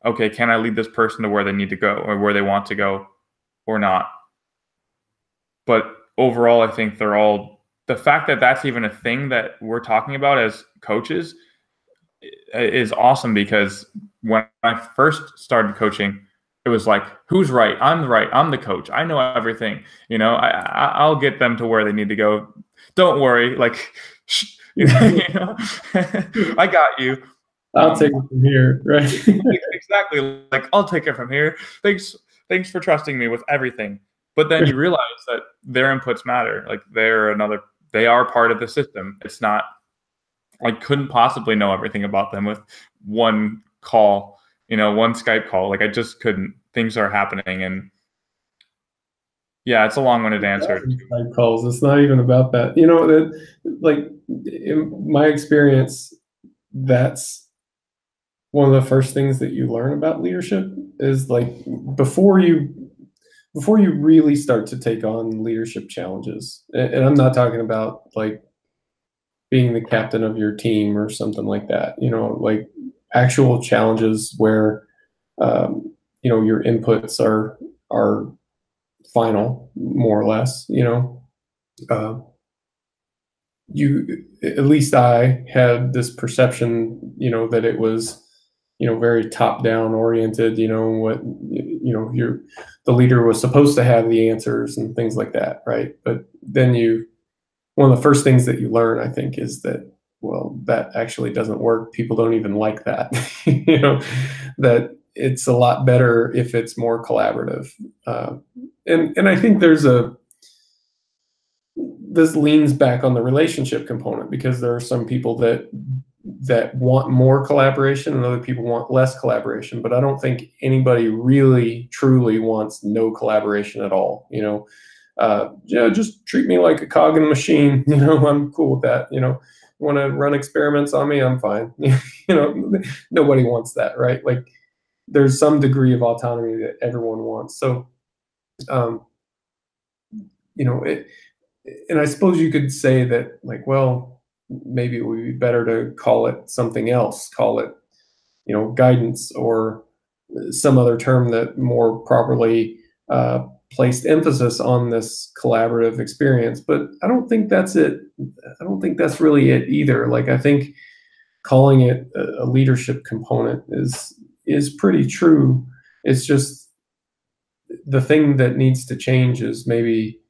okay, can I lead this person to where they need to go or where they want to go or not? But overall, I think the fact that that's even a thing that we're talking about as coaches is awesome, because when I first started coaching, it was like, who's right? I'm right. I'm the coach. I know everything. I'll get them to where they need to go. Don't worry. Like, I got you. I'll take it from here. Right. Exactly. Like, I'll take it from here. Thanks for trusting me with everything. But then you realize that their inputs matter. Like they are part of the system. It's not, I couldn't possibly know everything about them with one call, one Skype call. Like I just couldn't. Things are happening, and yeah, it's a long-winded answer. Skype calls. It's not even about that. That, like in my experience, that's one of the first things that you learn about leadership is like before you really start to take on leadership challenges. And I'm not talking about like being the captain of your team or something like that, like actual challenges where, your inputs are final, more or less, at least I had this perception, that it was, very top down oriented, the leader was supposed to have the answers and things like that. Right. But then one of the first things that you learn, I think, is that, well, that actually doesn't work. People don't even like that, that it's a lot better if it's more collaborative. And I think this leans back on the relationship component, because there are some people that want more collaboration and other people want less collaboration. But I don't think anybody really truly wants no collaboration at all. Just treat me like a cog in the machine. I'm cool with that. want to run experiments on me, I'm fine. Nobody wants that, right? Like there's some degree of autonomy that everyone wants. So, and I suppose you could say that, like, well, maybe it would be better to call it something else, call it, guidance, or some other term that more properly placed emphasis on this collaborative experience. But I don't think that's it. I don't think that's really it either. Like, I think calling it a leadership component is pretty true. It's just the thing that needs to change is maybe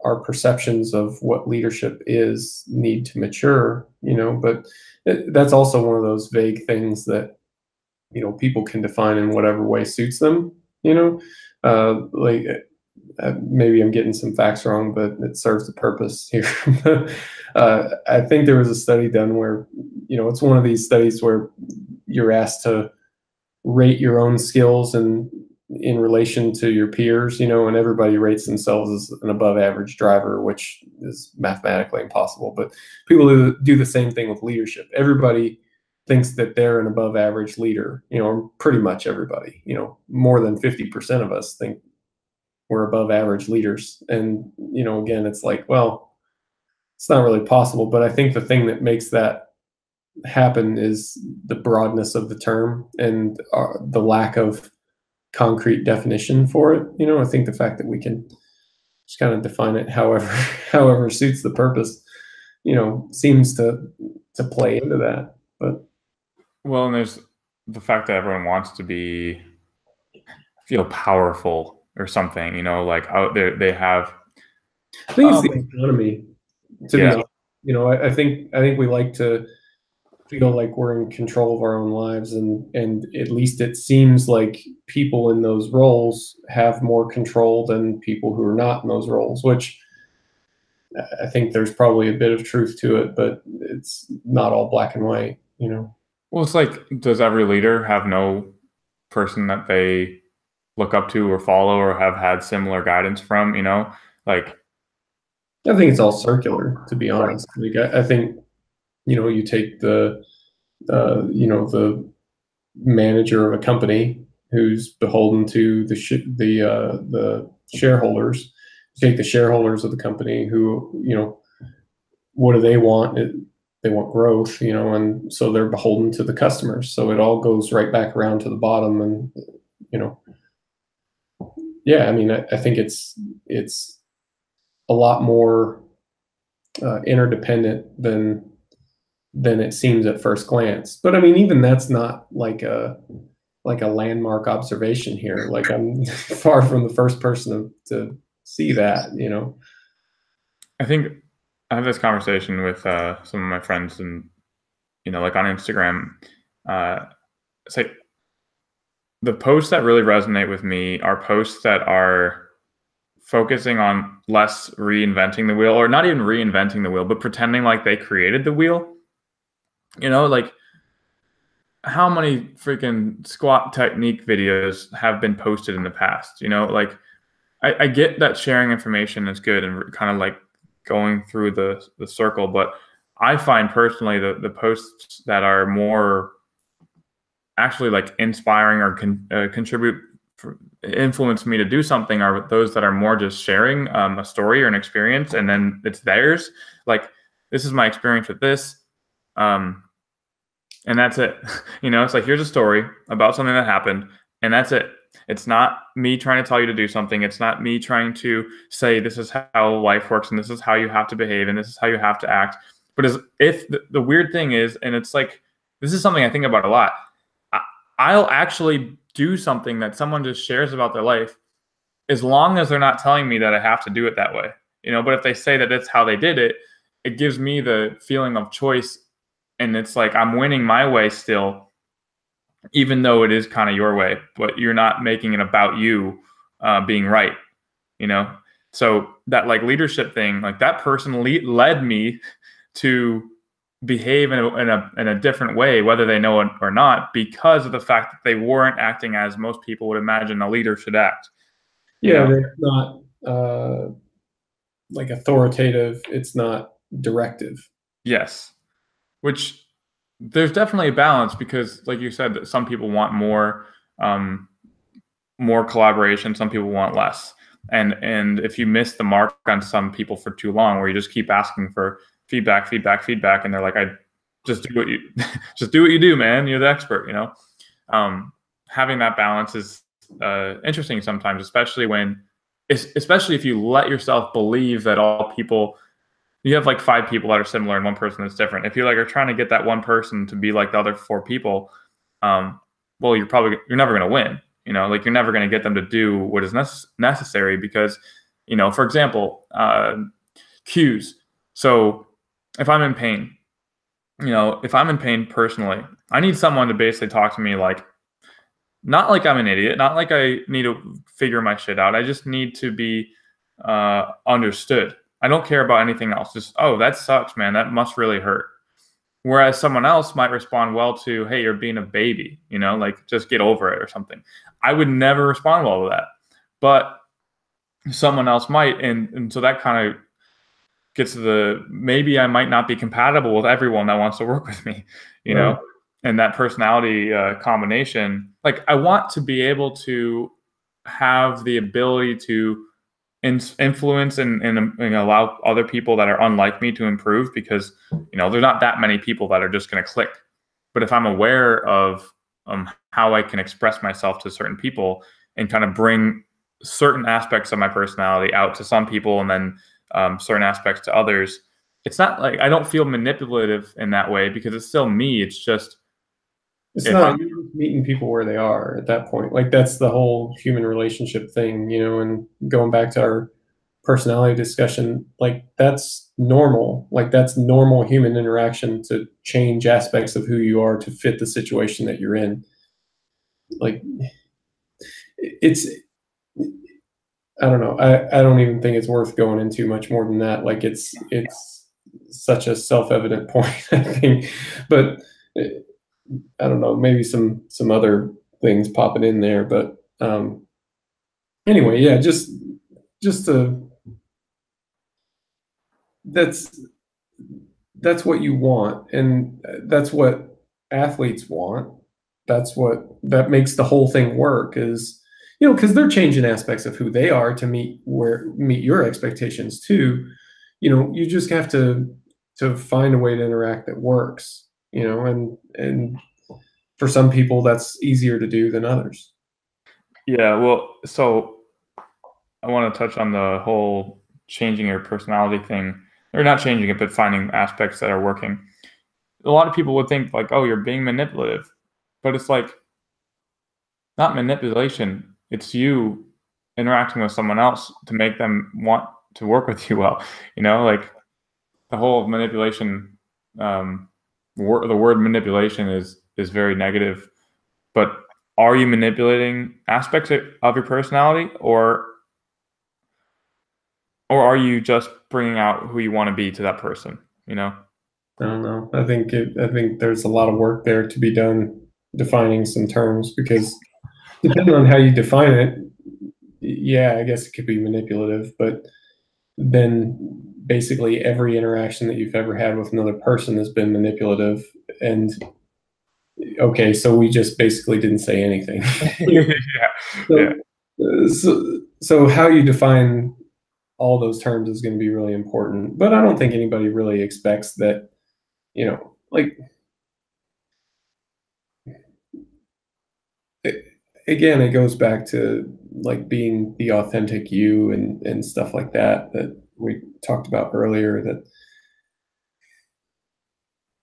our perceptions of what leadership is need to mature, but that's also one of those vague things that, people can define in whatever way suits them, like maybe I'm getting some facts wrong, but it serves the purpose here. I think there was a study done where, it's one of these studies where you're asked to rate your own skills and in relation to your peers, and everybody rates themselves as an above average driver, which is mathematically impossible. But people do the same thing with leadership. Everybody thinks that they're an above average leader, pretty much everybody, more than 50% of us think we're above average leaders. And, again, it's like, well, it's not really possible. But I think the thing that makes that happen is the broadness of the term and the lack of concrete definition for it. I think the fact that we can just kind of define it however suits the purpose, seems to play into that. But and there's the fact that everyone wants to feel powerful or something, like out there they have. I think it's the economy. To be honest, I think we like to feel like we're in control of our own lives, and at least it seems like people in those roles have more control than people who are not in those roles, which I think there's probably a bit of truth to it, but it's not all black and white, Well, it's like, does every leader have no person that they look up to or follow or have had similar guidance from, like I think it's all circular, to be honest. Like I think you take the manager of a company who's beholden to the shareholders. You take the shareholders of the company who, what do they want? They want growth, and so they're beholden to the customers. So it all goes right back around to the bottom, and yeah, I mean, I think it's a lot more interdependent than it seems at first glance. But I mean, even that's not like a landmark observation here. Like, I'm far from the first person to see that, I think I have this conversation with some of my friends, and like on Instagram, it's like the posts that really resonate with me are posts that are focusing on less reinventing the wheel, or not even reinventing the wheel, but pretending like they created the wheel. Like how many freaking squat technique videos have been posted in the past? Like I get that sharing information is good and kind of like going through the circle, but I find personally the posts that are more actually like inspiring or contribute, influence me to do something, are those that are more just sharing a story or an experience, and then it's theirs. Like, this is my experience with this. And that's it. It's like, here's a story about something that happened, and that's it. It's not me trying to tell you to do something. It's not me trying to say this is how life works and this is how you have to behave and this is how you have to act. But if the weird thing is, and it's like, this is something I think about a lot, I'll actually do something that someone just shares about their life, as long as they're not telling me that I have to do it that way. But if they say that that's how they did it, it gives me the feeling of choice. And it's like, I'm winning my way still, even though it is kind of your way, but you're not making it about you being right, So that like leadership thing, like that person led me to behave in a different way, whether they know it or not, because of the fact that they weren't acting as most people would imagine a leader should act. Yeah, they're not like authoritative. It's not directive. Yes, which there's definitely a balance because, like you said, that some people want more collaboration, some people want less. And if you miss the mark on some people for too long, where you just keep asking for feedback, and they're like, I just do what you just do what you do, man. You're the expert, you know. Having that balance is interesting sometimes, especially if you let yourself believe that all people, you have like 5 people that are similar and one person that's different. If you like are trying to get that one person to be like the other 4 people, well, you're never going to win. You know, like you're never going to get them to do what is necessary because, you know, for example, cues. So if I'm in pain, you know, if I'm in pain personally, I need someone to basically talk to me like, not like I'm an idiot, not like I need to figure my shit out. I just need to be understood. I don't care about anything else. Just, oh, that sucks, man. That must really hurt. Whereas someone else might respond well to, hey, you're being a baby, you know, like just get over it or something. I would never respond well to that. But someone else might. And so that kind of gets to maybe I might not be compatible with everyone that wants to work with me, you know, and that personality combination. Like I want to be able to have the ability to influence and allow other people that are unlike me to improve because, you know, there's not that many people that are just going to click. But if I'm aware of how I can express myself to certain people and kind of bring certain aspects of my personality out to some people and then certain aspects to others, it's not like I don't feel manipulative in that way because it's still me. It's just you're meeting people where they are at that point. Like that's the whole human relationship thing, you know, and going back to our personality discussion, like that's normal. Like that's normal human interaction to change aspects of who you are to fit the situation that you're in. Like I don't know. I don't even think it's worth going into much more than that. Like it's such a self-evident point, I think, but I don't know, maybe some other things popping in there, but anyway, yeah, just that's what you want, and that's what athletes want. That makes the whole thing work is, you know, because they're changing aspects of who they are to meet your expectations too. You know, you just have to find a way to interact that works, you know, and for some people that's easier to do than others. Yeah, well, so I want to touch on the whole changing your personality thing, or not changing it, but finding aspects that are working. A lot of people would think like, oh, you're being manipulative, but it's like not manipulation. It's you interacting with someone else to make them want to work with you well. You know, like the whole manipulation, the word manipulation is very negative, but are you manipulating aspects of your personality or are you just bringing out who you want to be to that person, you know? I don't know. I think there's a lot of work there to be done defining some terms because depending on how you define it, yeah, I guess it could be manipulative, but then basically every interaction that you've ever had with another person has been manipulative. And okay, so we just basically didn't say anything. So how you define all those terms is going to be really important. But I don't think anybody really expects that, you know, like, again, it goes back to like being the authentic you and stuff like that we talked about earlier. That,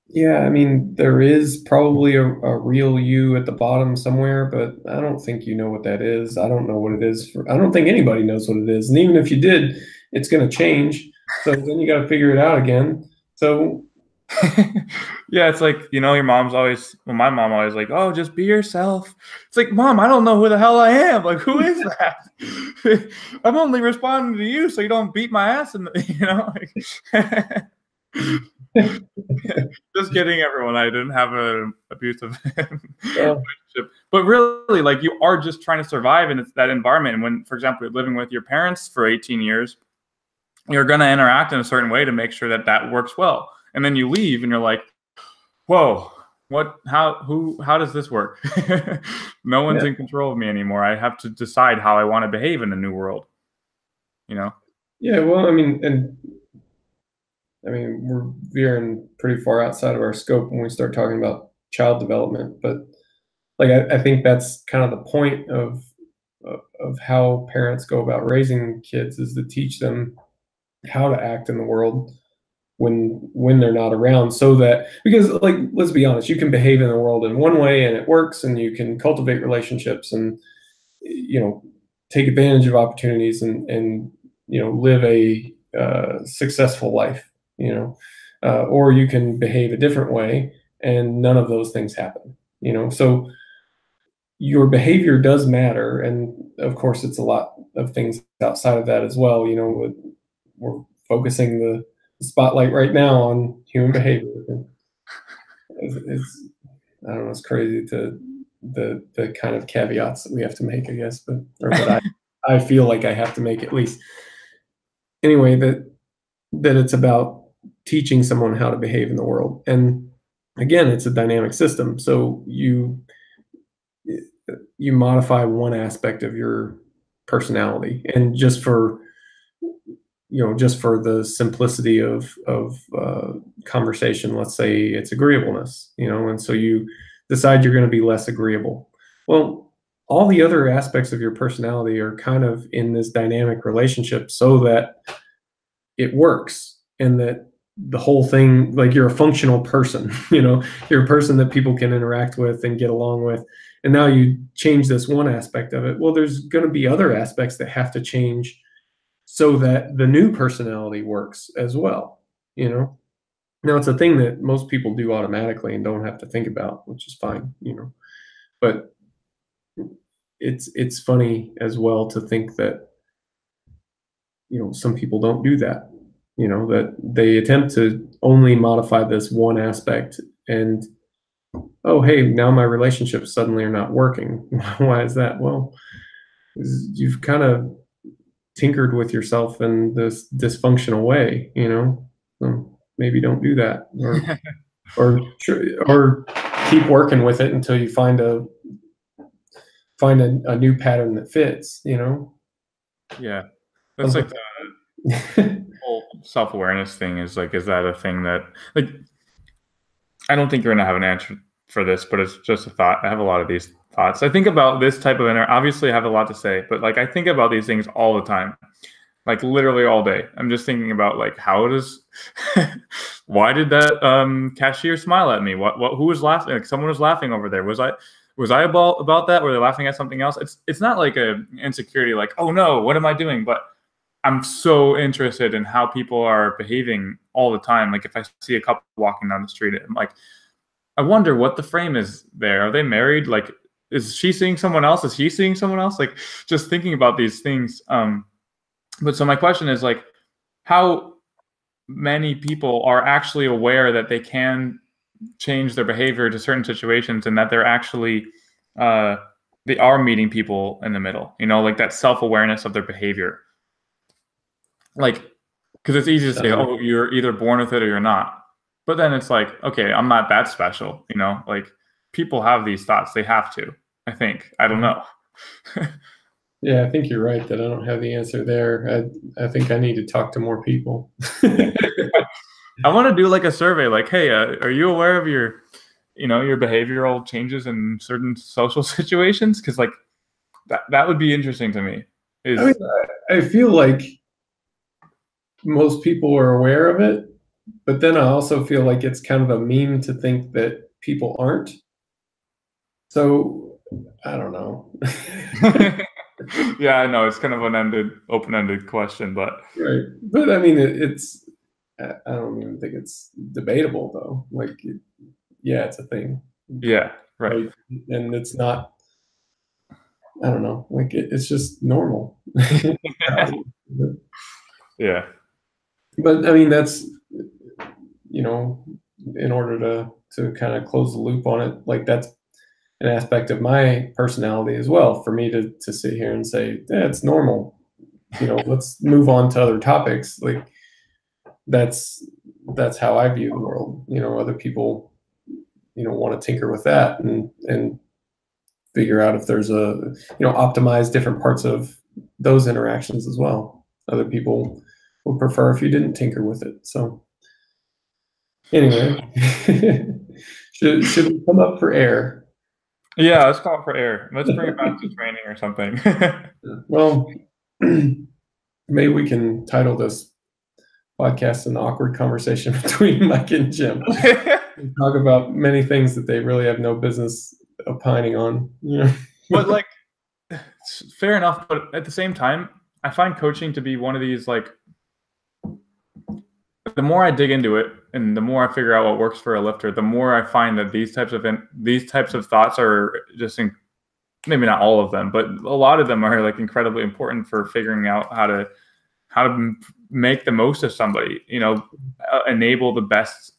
yeah, I mean, there is probably a real you at the bottom somewhere, but I don't think you know what that is. I don't know what it is. I don't think anybody knows what it is. And even if you did, it's going to change. So then you got to figure it out again. So yeah, it's like, you know, my mom always like, oh, just be yourself. It's like, Mom, I don't know who the hell I am. Like, who is that? I'm only responding to you so you don't beat my ass, you know? Just kidding, everyone. I didn't have an abusive relationship. But really, like, you are just trying to survive in that environment. And when, for example, you're living with your parents for 18 years, you're going to interact in a certain way to make sure that works well. And then you leave and you're like, whoa, how does this work? No one's in control of me anymore. I have to decide how I want to behave in the new world, you know? Yeah, well, I mean, we're veering pretty far outside of our scope when we start talking about child development, but like I think that's kind of the point of how parents go about raising kids, is to teach them how to act in the world when they're not around, so that, because like, let's be honest, you can behave in the world in one way and it works, and you can cultivate relationships and, you know, take advantage of opportunities and you know, live a successful life, you know, or you can behave a different way and none of those things happen, you know. So your behavior does matter, and of course it's a lot of things outside of that as well, you know. We're focusing the spotlight right now on human behavior. It's I don't know, it's crazy to the kind of caveats that we have to make, I guess, but or that I feel like I have to make, at least. Anyway, that it's about teaching someone how to behave in the world. And again, it's a dynamic system. So you modify one aspect of your personality, and just for the simplicity of conversation, let's say it's agreeableness, you know, and so you decide you're going to be less agreeable. Well, all the other aspects of your personality are kind of in this dynamic relationship so that it works, and that the whole thing, like, you're a functional person, you know, you're a person that people can interact with and get along with. And now you change this one aspect of it. Well, there's going to be other aspects that have to change so that the new personality works as well, you know. Now, it's a thing that most people do automatically and don't have to think about, which is fine, you know. But it's funny as well to think that, you know, some people don't do that, you know, that they attempt to only modify this one aspect, and, oh, hey, now my relationships suddenly are not working. Why is that? Well, you've kind of tinkered with yourself in this dysfunctional way, you know. Maybe don't do that, or keep working with it until you find a new pattern that fits, you know. Yeah, that's like the whole self-awareness thing. Is that a thing that, like, I don't think you're gonna have an answer for this, but it's just a thought. I have a lot of these thoughts. I think about this type of obviously I have a lot to say, but like, I think about these things all the time, like literally all day. I'm just thinking about, like, how does why did that cashier smile at me? Who was laughing? Like, someone was laughing over there. Was I about that? Were they laughing at something else? It's not like a insecurity, like, oh no, what am I doing? But I'm so interested in how people are behaving all the time. Like, if I see a couple walking down the street, I'm like, I wonder what the frame is there. Are they married? Like, is she seeing someone else? Is he seeing someone else? Like, just thinking about these things. But so my question is, like, how many people are actually aware that they can change their behavior to certain situations, and that they're actually they are meeting people in the middle, you know, like that self-awareness of their behavior. Like, because it's easy to say, oh, you're either born with it or you're not. But then it's like, okay, I'm not that special, you know, like, people have these thoughts. They have to, I think. I don't know. Yeah, I think you're right that I don't have the answer there. I think I need to talk to more people. I want to do like a survey, like, hey, are you aware of your behavioral changes in certain social situations? Because, like, that would be interesting to me. I feel like most people are aware of it, but then I also feel like it's kind of a meme to think that people aren't. So I don't know. Yeah, I know it's kind of an open-ended question, but right. But I mean, I don't even think it's debatable, though. Like, yeah, it's a thing. Yeah, right. And it's not, I don't know, like, it's just normal. Yeah. But I mean, that's, you know, in order to kind of close the loop on it, like, that's an aspect of my personality as well, for me to sit here and say, yeah, it's normal, you know, let's move on to other topics. Like, that's that's how I view the world. Other people, want to tinker with that and figure out if there's optimize different parts of those interactions as well. Other people would prefer if you didn't tinker with it. So anyway, should we come up for air? Yeah, let's call it for air. Let's bring it back to training or something. Well, maybe we can title this podcast "An Awkward Conversation Between Mike and Jim." We talk about many things that they really have no business opining on. But like, fair enough. But at the same time, I find coaching to be one of these, like, the more I dig into it and the more I figure out what works for a lifter, the more I find that these types of thoughts are just maybe not all of them, but a lot of them are like incredibly important for figuring out how to make the most of somebody, enable the best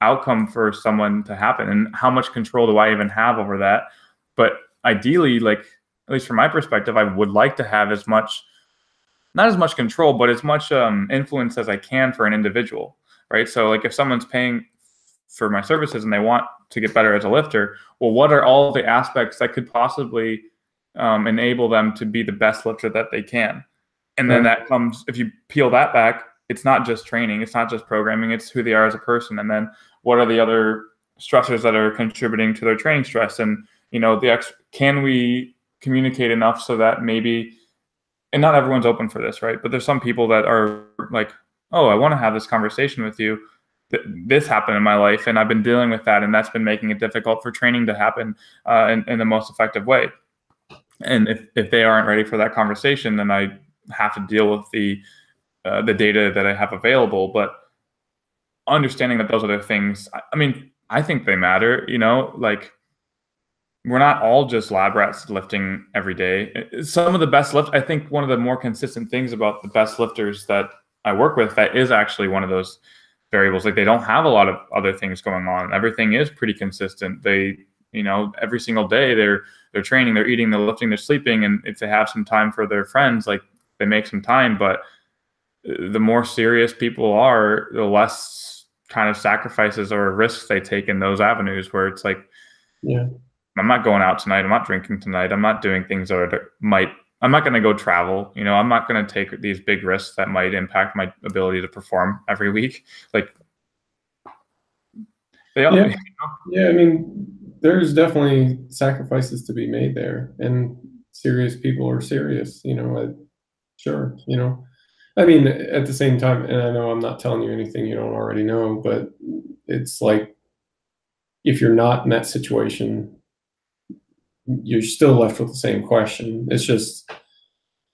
outcome for someone to happen. And how much control do I even have over that? But ideally, like, at least from my perspective, I would like to have not as much control, but as much influence as I can for an individual, right? So like if someone's paying for my services and they want to get better as a lifter, well, what are all the aspects that could possibly enable them to be the best lifter that they can? And then that comes, if you peel that back, it's not just training, it's not just programming, it's who they are as a person. And then what are the other stressors that are contributing to their training stress? And, can we communicate enough so that maybe, and not everyone's open for this, right? But there's some people that are like, oh, I want to have this conversation with you. This happened in my life, and I've been dealing with that, and that's been making it difficult for training to happen in the most effective way. And if they aren't ready for that conversation, then I have to deal with the data that I have available. But understanding that those other things, I think they matter. Like, we're not all just lab rats lifting every day. Some of the best I think one of the more consistent things about the best lifters that I work with, that is actually one of those variables. Like, they don't have a lot of other things going on. Everything is pretty consistent. They, every single day they're training, they're eating, they're lifting, they're sleeping. And if they have some time for their friends, like, they make some time. But the more serious people are, the less kind of sacrifices or risks they take in those avenues where it's like, yeah, I'm not going out tonight. I'm not drinking tonight. I'm not doing things that I'm not going to go travel. I'm not going to take these big risks that might impact my ability to perform every week. Like, they all, yeah. There's definitely sacrifices to be made there, and serious people are serious, sure. At the same time, and I know I'm not telling you anything you don't already know, but it's like, if you're not in that situation, you're still left with the same question. It's just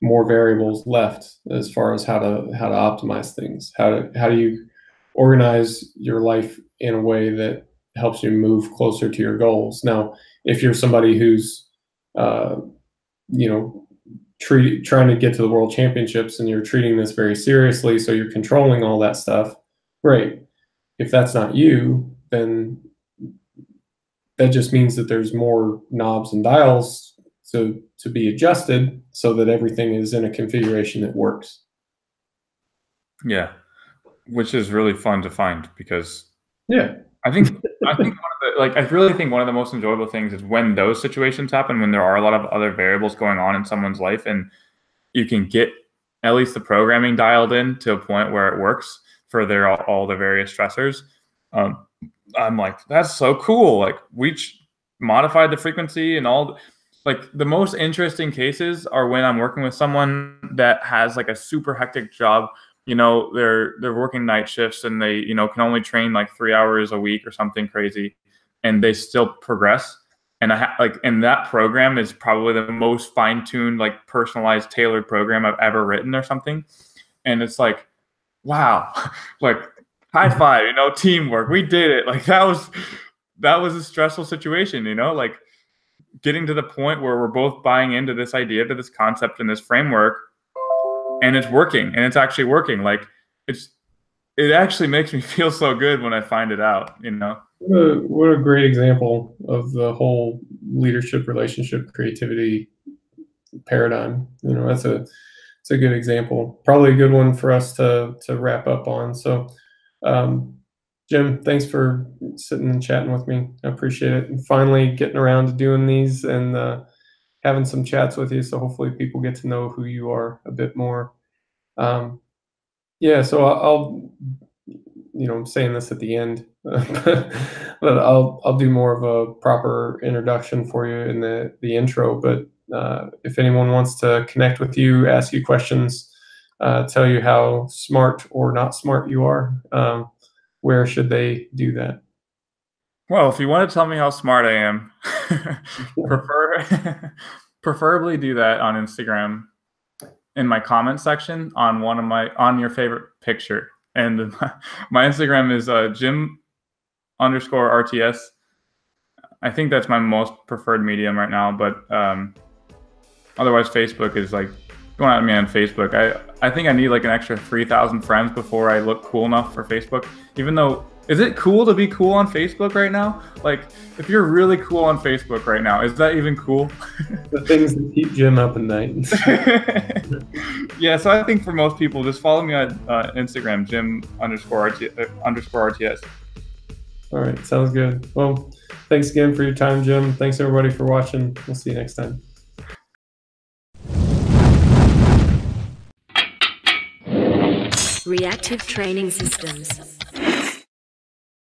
more variables left as far as how to optimize things. How do you organize your life in a way that helps you move closer to your goals? Now, if you're somebody who's trying to get to the world championships and you're treating this very seriously, so you're controlling all that stuff, great. If that's not you, then that just means that there's more knobs and dials to be adjusted so that everything is in a configuration that works. Yeah, which is really fun to find, because I really think one of the most enjoyable things is when those situations happen, when there are a lot of other variables going on in someone's life, and you can get at least the programming dialed in to a point where it works for all the various stressors. I'm like, that's so cool. Like, we modified the frequency and all. Like, the most interesting cases are when I'm working with someone that has like a super hectic job. They're working night shifts, and they, can only train like 3 hours a week or something crazy, and they still progress. And and that program is probably the most fine-tuned, like, personalized, tailored program I've ever written or something. And it's like, wow, like, high five, teamwork. We did it. Like, that was a stressful situation, like, getting to the point where we're both buying into this idea, to this concept and this framework, and it's working, and it's actually working. Like, it actually makes me feel so good when I find it out, What a great example of the whole leadership, relationship, creativity paradigm. It's a good example. Probably a good one for us to wrap up on. So, Jim, thanks for sitting and chatting with me. I appreciate it. And finally getting around to doing these and having some chats with you. So hopefully people get to know who you are a bit more. Yeah, so I'll I'm saying this at the end, but I'll do more of a proper introduction for you in the intro. But if anyone wants to connect with you, ask you questions, tell you how smart or not smart you are, where should they do that? Well, if you want to tell me how smart I am, preferably do that on Instagram in my comment section on your favorite picture. And my Instagram is Jim_RTS. I think that's my most preferred medium right now, but otherwise Facebook is like going at me on Facebook. I think I need like an extra 3,000 friends before I look cool enough for Facebook. Even though, is it cool to be cool on Facebook right now? Like, if you're really cool on Facebook right now, is that even cool? The things that keep Jim up at night. Yeah, so I think for most people, just follow me on Instagram, Jim_RTS. All right, sounds good. Well, thanks again for your time, Jim. Thanks everybody for watching. We'll see you next time. Reactive Training Systems.